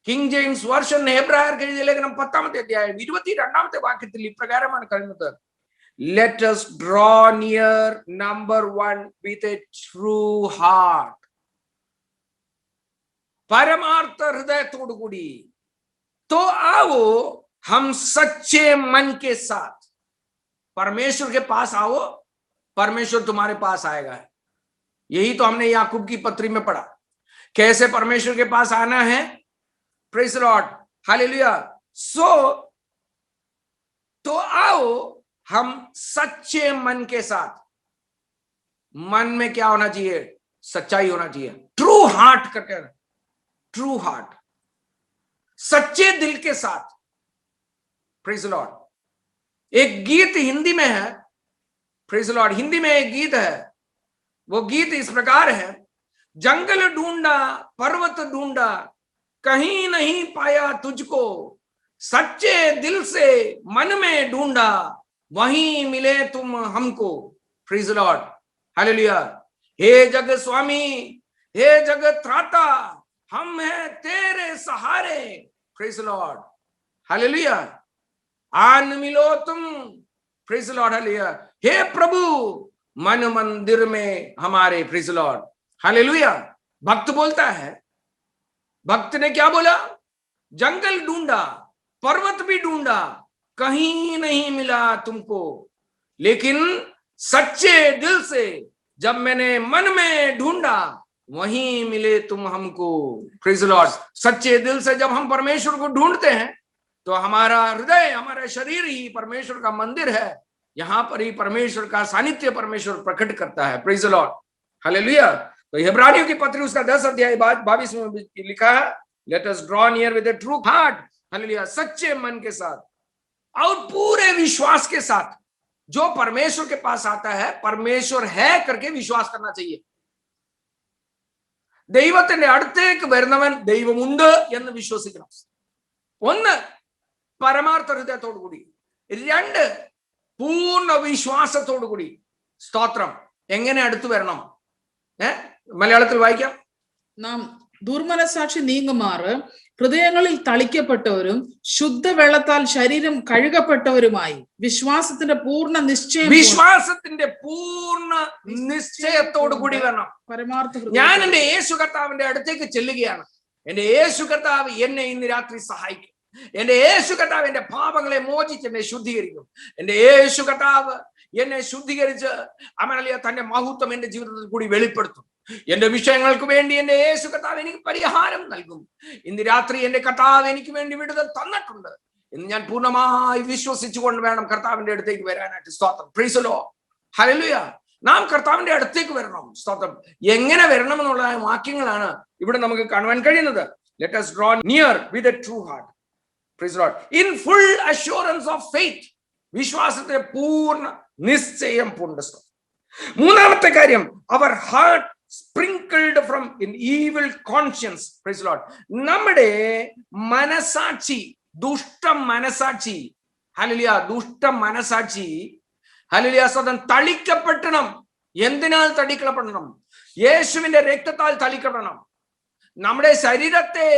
കിങ് ജെയിംസ് വേർഷൻ, ഹെബ്രായർക്ക് എഴുതിയ ലേഖനം 10ാമത്തെ അധ്യായം 22ാമത്തെ വാക്യത്തിൽ ഇപ്രകാരമാണ് പറയുന്നത്: Let us draw near, number 1, with a true heart. परमार्थ हृदयतोड़ गुड़ी तो आओ हम सच्चे मन के साथ परमेश्वर के पास आओ, परमेश्वर तुम्हारे पास आएगा. यही तो हमने याकूब की पत्री में पढ़ा, कैसे परमेश्वर के पास आना है. Praise the Lord, hallelujah. So तो आओ हम सच्चे मन के साथ. मन में क्या होना चाहिए? सच्चाई होना चाहिए. ट्रू हार्ट करके, ट्रू हार्ट, सच्चे दिल के साथ. Praise the Lord. एक गीत हिंदी में है. Praise the Lord. हिंदी में एक गीत है. वो गीत इस प्रकार है: जंगल ढूंढा, पर्वत ढूंढा, कहीं नहीं पाया तुझको, सच्चे दिल से मन में ढूंढा, वहीं मिले तुम हमको. Praise the Lord, hallelujah. हे जग स्वामी, हे जग त्राता, हम हैं तेरे सहारे. Praise the Lord, hallelujah. आन मिलो तुम. Praise the Lord, hallelujah. हे प्रभु, मन मंदिर में हमारे. Praise the Lord, hallelujah. भक्त बोलता है, भक्त ने क्या बोला? जंगल ढूंढा, पर्वत भी ढूंढा, कहीं नहीं मिला तुमको, लेकिन सच्चे दिल से जब मैंने मन में ढूंढा, वहीं मिले तुम हमको. Praise the Lord. सच्चे दिल से जब हम परमेश्वर को ढूंढते हैं तो हमारा हृदय, हमारा शरीर ही परमेश्वर का मंदिर है. यहां पर ही परमेश्वर का सानिध्य परमेश्वर प्रकट करता है. Praise the Lord, hallelujah. तो इब्रानियों की पत्री उसका 10 अध्याय 22 में लिखा है, let us draw near with a true heart. Hallelujah. सच्चे मन के साथ और पूरे विश्वास के साथ. जो परमेश्वर के पास आता है, परमेश्वर है करके विश्वास करना चाहिए. ദൈവത്തിന്റെ അടുത്തേക്ക് വരുന്നവൻ ദൈവമുണ്ട് എന്ന് വിശ്വസിക്കണം. 1, പരമാർത്ഥ ഹൃദയത്തോടു കൂടി. 2, പൂർണ്ണ വിശ്വാസത്തോടു കൂടി. സ്തോത്രം. എങ്ങനെ അടുത്തു വരണം? മലയാളത്തിൽ വായിക്കാം. നാം ദുർമനസാക്ഷി നീങ്ങുമാറ് ഹൃദയങ്ങളിൽ തളിക്കപ്പെട്ടവരും ശുദ്ധവെള്ളത്താൽ ശരീരം കഴുകപ്പെട്ടവരുമായി വിശ്വാസത്തിന്റെ പൂർണ്ണ നിശ്ചയം, വിശ്വാസത്തിന്റെ പൂർണ്ണ നിശ്ചയത്തോടു കൂടി വരണം. പരമാർത്ഥ. ഞാൻ എന്റെ യേശു കർത്താവിന്റെ അടുത്തേക്ക് ചെല്ലുകയാണ്. എന്റെ യേശു കർത്താവ് എന്നെ ഇന്ന് രാത്രി സഹായിക്കും. എന്റെ യേശു കർത്താവ് എന്റെ പാപങ്ങളെ മോചിച്ച് എന്നെ ശുദ്ധീകരിക്കും. എന്റെ യേശു കർത്താവ് എന്നെ ശുദ്ധീകരിച്ച് അവനലിയ തന്റെ മഹത്വം എന്റെ ജീവിതത്തിൽ കൂടി വെളിപ്പെടുത്തും. എന്റെ വിഷയങ്ങൾക്ക് വേണ്ടി എന്റെ യേശു കർത്താവ് എനിക്ക് പരിഹാരം നൽകും. ഇന്ന് രാത്രി എന്റെ കർത്താവ് എനിക്ക് വേണ്ടി വിടുതൽ തന്നിട്ടുണ്ട് എന്ന് ഞാൻ പൂർണ്ണമായി വിശ്വസിച്ചുകൊണ്ട് വേണം കർത്താവിന്റെ അടുത്തേക്ക് വരാനായിട്ട്. സ്തോത്രം. Praise the Lord, hallelujah. നാം കർത്താവിന്റെ അടുത്തേക്ക് വരണം. സ്തോത്രം. എങ്ങനെ വരണം എന്നുള്ള വാക്യങ്ങളാണ് ഇവിടെ നമുക്ക് കാണുവാൻ കഴിയുന്നത്. Let us draw near with a true heart. Praise the Lord. In full assurance of faith. വിശ്വാസത്തിന്റെ പൂർണ്ണ നിശ്ചയം പൂണ്ട. മൂന്നാമത്തെ കാര്യം, our heart sprinkled from an evil conscience. Praise the Lord. നമ്മുടെ മനസാക്ഷി, ദുഷ്ട മനസാക്ഷി, ഹല്ലേലൂയ, ദുഷ്ട മനസാക്ഷി, ഹല്ലേലൂയ, സ്വതം തളിക്കപ്പെടണം. എന്തിനാൽ തളിക്കപ്പെടണം? യേശുവിന്റെ രക്തത്താൽ തളിക്കപ്പെടണം. നമ്മുടെ ശരീരത്തെ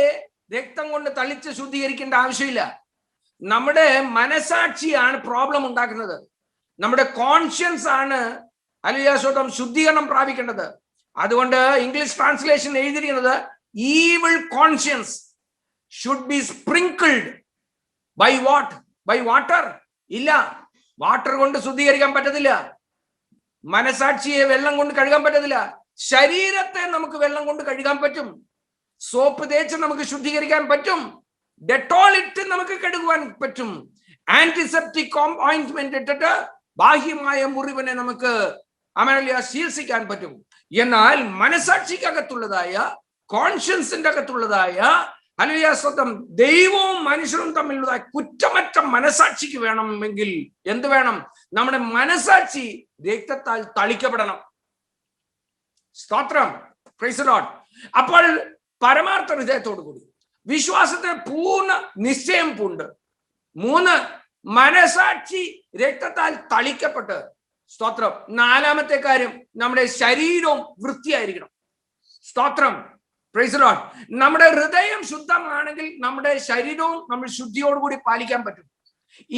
രക്തം കൊണ്ട് തളിച്ച് ശുദ്ധീകരിക്കേണ്ട ആവശ്യമില്ല. നമ്മുടെ മനസാക്ഷിയാണ് പ്രോബ്ലം ഉണ്ടാക്കുന്നത്. നമ്മുടെ കോൺഷ്യൻസ് ആണ് അലിയാസ്വതം ശുദ്ധീകരണം പ്രാപിക്കേണ്ടത്. അതുകൊണ്ട് ഇംഗ്ലീഷ് ട്രാൻസ്ലേഷൻ എഴുതിയിരിക്കുന്നത് evil conscience should be sprinkled by what? By water? ഇല്ല, വാട്ടർ കൊണ്ട് ശുദ്ധീകരിക്കാൻ പറ്റത്തില്ല. മനസാക്ഷിയെ വെള്ളം കൊണ്ട് കഴുകാൻ പറ്റത്തില്ല. ശരീരത്തെ നമുക്ക് വെള്ളം കൊണ്ട് കഴുകാൻ പറ്റും. സോപ്പ് തേച്ച് നമുക്ക് ശുദ്ധീകരിക്കാൻ പറ്റും. ഡെറ്റോൾ ഇട്ട് നമുക്ക് കഴുകുവാൻ പറ്റും. ആന്റിസെപ്റ്റിക് ഓയിന്റ്മെന്റ് ഇട്ടിട്ട് ബാഹ്യമായ മുറിവിനെ നമുക്ക് ചികിത്സിക്കാൻ പറ്റും. എന്നാൽ മനസാക്ഷിക്കകത്തുള്ളതായ, കോൺഷ്യൻസിന്റെ അകത്തുള്ളതായ സ്വന്തം ദൈവവും മനുഷ്യരും തമ്മിലുള്ളതായ കുറ്റമറ്റ മനസാക്ഷിക്ക് വേണമെങ്കിൽ എന്ത് വേണം? നമ്മുടെ മനസാക്ഷി രക്തത്താൽ തളിക്കപ്പെടണം. സ്തോത്രം, പ്രൈസ് ദി ലോർഡ്. അപ്പോൾ പരമാർത്ഥ ഹൃദയത്തോടു കൂടി വിശ്വാസത്തിന് പൂർണ്ണ നിശ്ചയം പൂണ്ട്. 3, മനസാക്ഷി രക്തത്താൽ തളിക്കപ്പെട്ട്. സ്തോത്രം. 4-മത്തെ കാര്യം, നമ്മുടെ ശരീരവും വൃത്തിയായിരിക്കണം. സ്തോത്രം, പ്രൈസ് ദി ലോർഡ്. നമ്മുടെ ഹൃദയം ശുദ്ധമാണെങ്കിൽ നമ്മുടെ ശരീരവും നമ്മൾ ശുദ്ധിയോടുകൂടി പാലിക്കാൻ പറ്റും.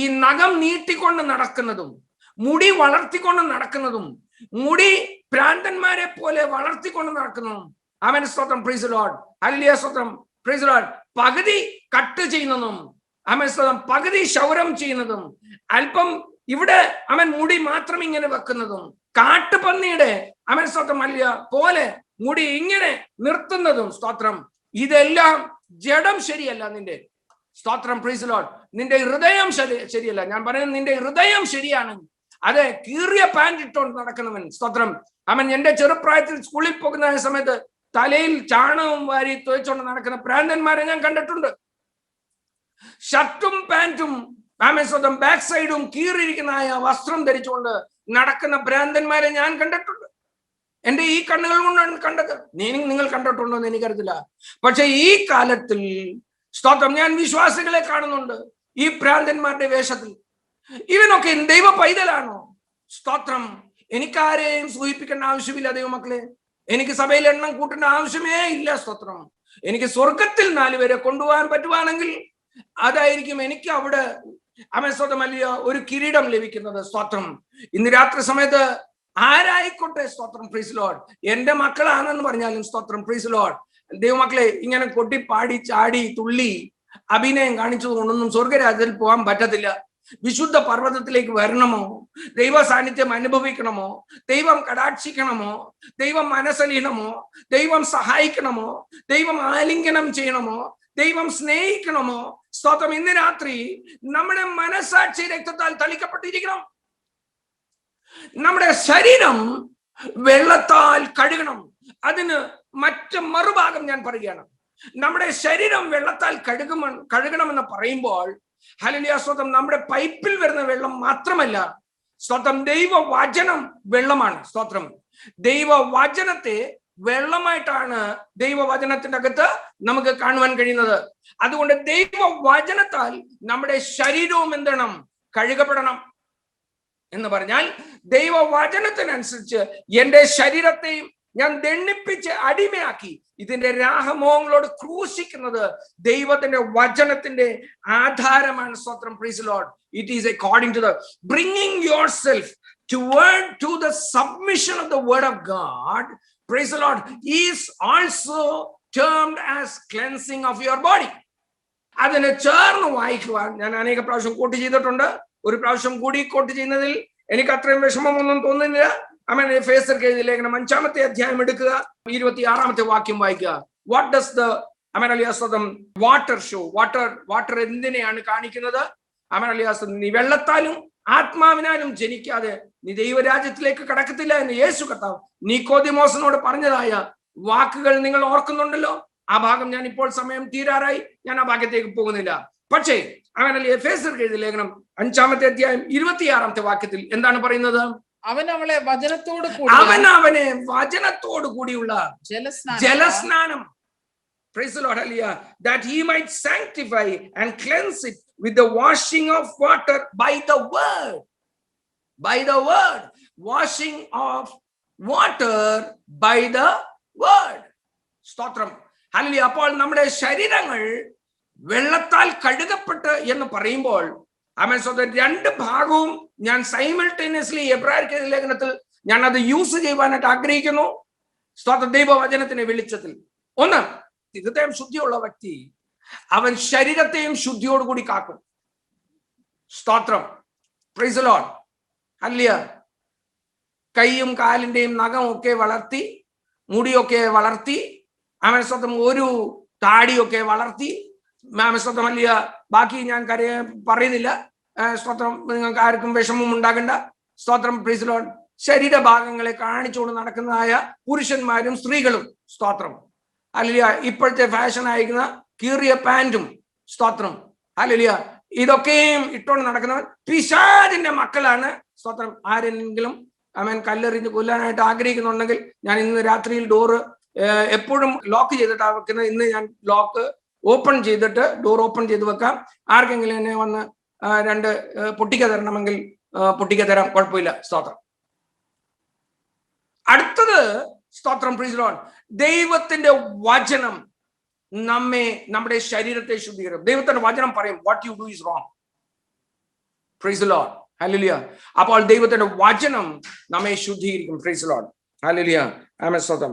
ഈ നഖം നീട്ടിക്കൊണ്ട് നടക്കുന്നതും മുടി വളർത്തിക്കൊണ്ട് നടക്കുന്നതും മുടി ഭ്രാന്തന്മാരെ പോലെ വളർത്തിക്കൊണ്ട് നടക്കുന്നതും, ആമേൻ, സ്തോത്രം, പ്രൈസ് ദി ലോർഡ്, ഹല്ലേലൂയ, സ്തോത്രം, പ്രൈസ് ദി ലോർഡ്, പകുതി കട്ട് ചെയ്യുന്നതും, ആമേൻ, സ്തോത്രം, പകുതി ക്ഷൗരം ചെയ്യുന്നതും, അല്പം ഇവിടെ അവൻ മുടി മാത്രം ഇങ്ങനെ വെക്കുന്നതും, കാട്ടുപന്നിയുടെ ആമേൻ, സ്തോത്രം, ഹല്ലേലൂയ, പോലെ മുടി ഇങ്ങനെ നിർത്തുന്നതും, സ്തോത്രം, ഇതെല്ലാം ജഡം ശരിയല്ല. നിന്റെ സ്തോത്രം, പ്രൈസ് ദി ലോർഡ്, നിന്റെ ഹൃദയം ശരിയല്ല. ഞാൻ പറയുന്നത് നിന്റെ ഹൃദയം ശരിയാണെങ്കിൽ, അതെ, കീറിയ പാൻറ് ഇട്ടുകൊണ്ട് നടക്കുന്നവൻ, സ്തോത്രം, അവൻ എന്റെ ചെറുപ്രായത്തിൽ സ്കൂളിൽ പോകുന്ന സമയത്ത് തലയിൽ ചാണകവും വാരി തുവച്ചുകൊണ്ട് നടക്കുന്ന പ്രാന്തന്മാരെ ഞാൻ കണ്ടിട്ടുണ്ട്. ഷർട്ടും പാൻറ്റും ആമേൻ, സ്തോത്രം, ബാക്ക് സൈഡും കീറിയിരിക്കുന്ന വസ്ത്രം ധരിച്ചുകൊണ്ട് നടക്കുന്ന ഭ്രാന്തന്മാരെ ഞാൻ കണ്ടിട്ടുണ്ട്. എന്റെ ഈ കണ്ണുകൾ കൊണ്ടാണ് കണ്ടത്. നിങ്ങൾ കണ്ടിട്ടുണ്ടോ എന്ന് എനിക്കറിയില്ല. പക്ഷെ ഈ കാലത്തിൽ, സ്തോത്രം, ഞാൻ വിശ്വാസികളെ കാണുന്നുണ്ട് ഈ ഭ്രാന്തന്മാരുടെ വേഷത്തിൽ. ഇവനൊക്കെ ദൈവ പൈതലാണോ? സ്തോത്രം. എനിക്കാരെയും സൂചിപ്പിക്കേണ്ട ആവശ്യമില്ല ദൈവമക്കളെ. എനിക്ക് സഭയിൽ എണ്ണം കൂട്ടേണ്ട ആവശ്യമേ ഇല്ല. സ്തോത്രം. എനിക്ക് സ്വർഗത്തിൽ 4 പേരെ കൊണ്ടുപോകാൻ പറ്റുവാണെങ്കിൽ അതായിരിക്കും എനിക്ക് അവിടെ സ്തോത്രം, വലിയ ഒരു കിരീടം ലഭിക്കുന്നത്. സ്തോത്രം. ഇന്ന് രാത്രി സമയത്ത് ആരായിക്കോട്ടെ, സ്തോത്രം, പ്രൈസ് ലോർഡ്, എന്റെ മക്കളാണെന്ന് പറഞ്ഞാലും, സ്തോത്രം, പ്രൈസ് ലോർഡ്, ദൈവമക്കളെ, ഇങ്ങനെ കൊട്ടി പാടി ചാടി തുള്ളി അഭിനയം കാണിച്ചതുകൊണ്ടൊന്നും സ്വർഗരാജ്യത്തിൽ പോകാൻ പറ്റത്തില്ല. വിശുദ്ധ പർവ്വതത്തിലേക്ക് വരണമോ? ദൈവ സാന്നിധ്യം അനുഭവിക്കണമോ? ദൈവം കടാക്ഷിക്കണമോ? ദൈവം മനസ്സലിയണമോ? ദൈവം സഹായിക്കണമോ? ദൈവം ആലിംഗനം ചെയ്യണമോ? ദൈവം സ്നേഹിക്കണമോ? സ്തോത്രം. ഇന്ന് രാത്രി നമ്മുടെ മനസാക്ഷി രക്തത്താൽ തളിക്കപ്പെട്ടിരിക്കണം. നമ്മുടെ ശരീരം വെള്ളത്താൽ കഴുകണം. അതിന് മറ്റ് മറുഭാഗം ഞാൻ പറയുകയാണ്. നമ്മുടെ ശരീരം വെള്ളത്താൽ കഴുകണമെന്ന് പറയുമ്പോൾ, ഹല്ലേലൂയ, സ്തോത്രം, നമ്മുടെ പൈപ്പിൽ വരുന്ന വെള്ളം മാത്രമല്ല, സ്തോത്രം, ദൈവവചനം വെള്ളമാണ്. സ്തോത്രം. ദൈവവചനത്തെ വെള്ളമായിട്ടാണ് ദൈവവചനത്തിന്റെ അകത്ത് നമുക്ക് കാണുവാൻ കഴിയുന്നത്. അതുകൊണ്ട് ദൈവവചനത്താൽ നമ്മുടെ ശരീരവും എന്താണ്? കഴുകപ്പെടണം. എന്ന് പറഞ്ഞാൽ ദൈവവചനത്തിനനുസരിച്ച് എന്റെ ശരീരത്തെയും ഞാൻ ദണ്ഡിപ്പിച്ച് അടിമയാക്കി ഇതിന്റെ രാഹമോഹങ്ങളോട് ക്രൂശിക്കുന്നത് ദൈവത്തിന്റെ വചനത്തിന്റെ ആധാരമാണ്. സ്തോത്രം, praise lord. It is according to the bringing yourself to the submission of the word of God, praise the Lord, is also termed as cleansing of your body. അതിനെ ചേർന്ന് വായിക്കുവാൻ ഞാൻ അനേക പ്രാവശ്യം കോട്ട് ചെയ്തിട്ടുണ്ട്. ഒരു പ്രാവശ്യം കൂടി കോട്ട് ചെയ്യുന്നതിൽ എനിക്ക് അത്രയും വിഷമമൊന്നും തോന്നുന്നില്ല. എഫേസ്യർക്ക് എഴുതിയ ലേഖനം 5-ാമത്തെ അധ്യായം എടുക്കുക, 26-ാമത്തെ വാക്യം വായിക്കുക. What does the water show? Water എന്തിനെയാണ് കാണിക്കുന്നത്? നീ വെള്ളത്താലും ആത്മാവിനാലും ജനിക്കാതെ നീ ദൈവരാജ്യത്തിലേക്ക് കടക്കത്തില്ല എന്ന് യേശു കർത്താവ് നിക്കോദിമോസിനോട് പറഞ്ഞതായ വാക്കുകൾ നിങ്ങൾ ഓർക്കുന്നുണ്ടല്ലോ. ആ ഭാഗം ഞാൻ ഇപ്പോൾ സമയം തീരാറായി, ഞാൻ ആ ഭാഗത്തേക്ക് പോകുന്നില്ല. പക്ഷേ എഫേസ്യർക്ക് എഴുതിയ ലേഖനം 5-ാമത്തെ അധ്യായം 26-ാമത്തെ വാക്യത്തിൽ എന്താണ് പറയുന്നത്? അവൻ അവനെ വചനത്തോട് കൂടിയുള്ള ജലസ്നാനം, praise the Lord, hallelujah, that he might sanctify and cleanse it with the washing of water by the word. Washing of water by the word. സ്തോത്രം. ഹല്ലേലൂയ. അപ്പോൾ നമ്മുടെ ശരീരങ്ങൾ വെള്ളത്താൽ കഴുകപ്പെട്ട് എന്ന് പറയുമ്പോൾ ആമേൻ സ്തോത്രം, രണ്ട് ഭാഗവും ഞാൻ സൈമൾട്ടേനിയസ്ലി എബ്രായർക്ക് ലേഖനത്തിൽ ഞാൻ അത് യൂസ് ചെയ്യുവാനായിട്ട് ആഗ്രഹിക്കുന്നു. സ്തോത്രം, ദൈവവചനത്തിന്റെ വെളിച്ചത്തിൽ. ഒന്ന്, ഹൃദയം ശുദ്ധിയുള്ള വ്യക്തി അവൻ ശരീരത്തെയും ശുദ്ധിയോടുകൂടി കാക്കും. സ്തോത്രം, പ്രൈസ് ദി ലോർഡ്. ഹല്ലേലൂയ. കൈയും കാലിന്റെയും നഖം ഒക്കെ വളർത്തി, മുടിയൊക്കെ വളർത്തി, ആമേൻ സ്തോത്രം, ഒരു താടിയൊക്കെ വളർത്തി, ആമേൻ സ്തോത്രം, ഹല്ലേലൂയ. ബാക്കി ഞാൻ പറയുന്നില്ല. സ്തോത്രം, നിങ്ങൾക്ക് ആർക്കും വിഷമം ഉണ്ടാകണ്ട. സ്തോത്രം, പ്രൈസ് ദി ലോർഡ്. ശരീരഭാഗങ്ങളെ കാണിച്ചുകൊണ്ട് നടക്കുന്നതായ പുരുഷന്മാരും സ്ത്രീകളും, സ്തോത്രം, ഹല്ലേലൂയ. ഇപ്പോഴത്തെ ഫാഷൻ അയക്കുന്ന കീറിയ പാന്റും, സ്തോത്രം, ഹല്ലേലൂയ, ഇതൊക്കെയും ഇട്ടുകൊണ്ട് നടക്കുന്നവർ പിശാചിന്റെ മക്കളാണ്. സ്തോത്രം. ആരെങ്കിലും അവൻ കല്ലെറിഞ്ഞ് കൊല്ലാനായിട്ട് ആഗ്രഹിക്കുന്നുണ്ടെങ്കിൽ ഞാൻ ഇന്ന് രാത്രിയിൽ ഡോറ് എപ്പോഴും ലോക്ക് ചെയ്തിട്ടാണ് വെക്കുന്നത്. ഇന്ന് ഞാൻ ലോക്ക് ഓപ്പൺ ചെയ്തിട്ട് ഡോർ ഓപ്പൺ ചെയ്ത് വെക്കാം. ആർക്കെങ്കിലും എന്നെ വന്ന് രണ്ട് പൊട്ടിക്ക തരണമെങ്കിൽ പൊട്ടിക്ക തരാം, കുഴപ്പമില്ല. സ്തോത്രം. അടുത്തത്, സ്തോത്രം, പ്രൈസ് ദി ലോർഡ്, ദൈവത്തിന്റെ വചനം നമ്മെ, നമ്മുടെ ശരീരത്തെ ശുദ്ധീകരിക്കും. ദൈവത്തിന്റെ വചനം പറയും what you do is wrong. Praise the Lord. Hallelujah. അപ്പോൾ ദൈവത്തിന്റെ വചനം നമ്മെ ശുദ്ധീകരിക്കും. Praise the Lord. Hallelujah. Amen. സ്തോത്രം.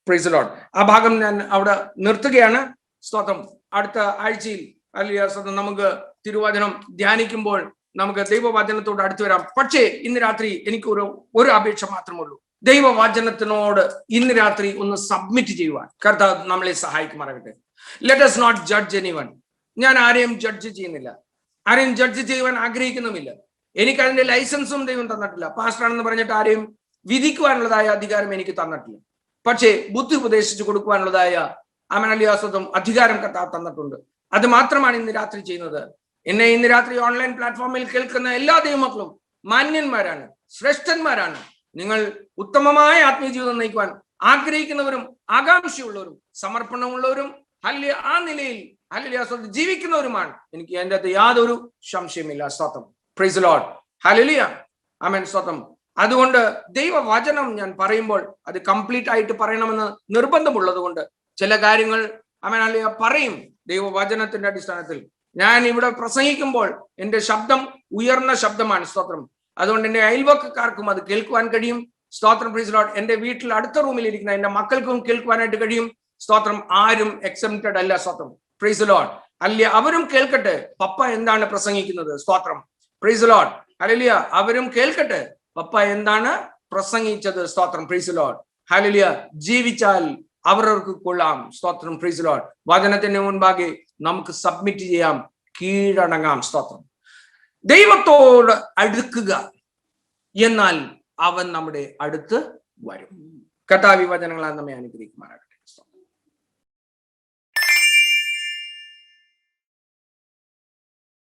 Praise the Lord. ആ ഭാഗം ഞാൻ അവിടെ നിർത്തുകയാണ്. സ്തോത്രം. അടുത്ത ആഴ്ചയിൽ ഹല്ലേലൂയ സ്തോത്രം നമുക്ക് തിരുവചനം ധ്യാനിക്കുമ്പോൾ നമുക്ക് ദൈവവചനത്തോട് അടുത്ത് വരാം. പക്ഷേ ഇന്ന് രാത്രി എനിക്ക് ഒരു അപേക്ഷ മാത്രമുള്ളൂ. ദൈവവചനത്തിനോട് ഇന്ന് രാത്രി ഒന്ന് സബ്മിറ്റ് ചെയ്യുവാൻ കർത്താവ് നമ്മളെ സഹായിക്കുമാറാകട്ടെ. Let us not judge anyone. ഞാൻ ആരെയും ജഡ്ജ് ചെയ്യുന്നില്ല, ആരെയും ജഡ്ജ് ചെയ്യുവാൻ ആഗ്രഹിക്കുന്നുമില്ല. എനിക്ക് അതിന്റെ ലൈസൻസും ദൈവം തന്നിട്ടില്ല. പാസ്റ്ററാണെന്ന് പറഞ്ഞിട്ട് ആരെയും വിധിക്കുവാനുള്ളതായ അധികാരം എനിക്ക് തന്നിട്ടില്ല. പക്ഷേ ബുദ്ധി ഉപദേശിച്ചു കൊടുക്കുവാനുള്ളതായ അമനലിയാസത്വം അധികാരം കർത്താവ് തന്നിട്ടുണ്ട്. അത് മാത്രമാണ് ഇന്ന് രാത്രി ചെയ്യുന്നത്. എന്നെ ഇന്ന് രാത്രി ഓൺലൈൻ പ്ലാറ്റ്ഫോമിൽ കേൾക്കുന്ന എല്ലാ ദൈവമക്കളും മാന്യന്മാരാണ്, ശ്രേഷ്ഠന്മാരാണ്. നിങ്ങൾ ഉത്തമമായ ആത്മീയ ജീവിതം നയിക്കുവാൻ ആഗ്രഹിക്കുന്നവരും ആകാംക്ഷയുള്ളവരും സമർപ്പണമുള്ളവരും ആ നിലയിൽ ജീവിക്കുന്നവരുമാണ്. എനിക്ക് അതിൻ്റെ അകത്ത് യാതൊരു സംശയമില്ല. സ്തോത്രം. Praise the Lord. Hallelujah. Amen. സ്തോത്രം. അതുകൊണ്ട് ദൈവവചനം ഞാൻ പറയുമ്പോൾ അത് കംപ്ലീറ്റ് ആയിട്ട് പറയണമെന്ന് നിർബന്ധമുള്ളത് കൊണ്ട് ചില കാര്യങ്ങൾ ആമേൻ ഹല്ലേലൂയ പറയും ദൈവവചനത്തിന്റെ അടിസ്ഥാനത്തിൽ. ഞാൻ ഇവിടെ പ്രസംഗിക്കുമ്പോൾ എൻ്റെ ശബ്ദം ഉയർന്ന ശബ്ദമാണ്. സ്തോത്രം. അതുകൊണ്ട് എൻ്റെ അയൽവക്കക്കാർക്കും അത് കേൾക്കുവാൻ കഴിയും. സ്തോത്രം. Praise the Lord. എൻ്റെ വീട്ടിൽ അടുത്ത റൂമിൽ ഇരിക്കുന്ന എൻ്റെ മക്കൾക്കും കേൾക്കുവാനായിട്ട് കഴിയും. സ്തോത്രം. ആരും എക്സംപ്റ്റഡ് അല്ല. സ്തോത്രം. Praise the Lord. അല്ല, അവരും കേൾക്കട്ടെ പപ്പ എന്താണ് പ്രസംഗിക്കുന്നത്. സ്തോത്രം. Praise the Lord. ഹല്ലേലൂയ. അവരും കേൾക്കട്ടെ പപ്പ എന്താണ് പ്രസംഗിച്ചത്. സ്തോത്രം. Praise the Lord. ഹല്ലേലൂയ. ജീവിച്ചാൽ അവർക്ക് കൊള്ളാം. സ്തോത്രം. Praise the Lord. വചനത്തിന് മുൻപാകെ നമുക്ക് സബ്മിറ്റ് ചെയ്യാം, കീഴടങ്ങാം. സ്തോത്രം. ദൈവത്തോട് അടുക്കുക, എന്നാൽ അവൻ നമ്മുടെ അടുത്ത് വരും. കർത്താവ് വചനങ്ങളാൽ നമ്മെ അനുഗ്രഹിക്കുമാറാകട്ടെ.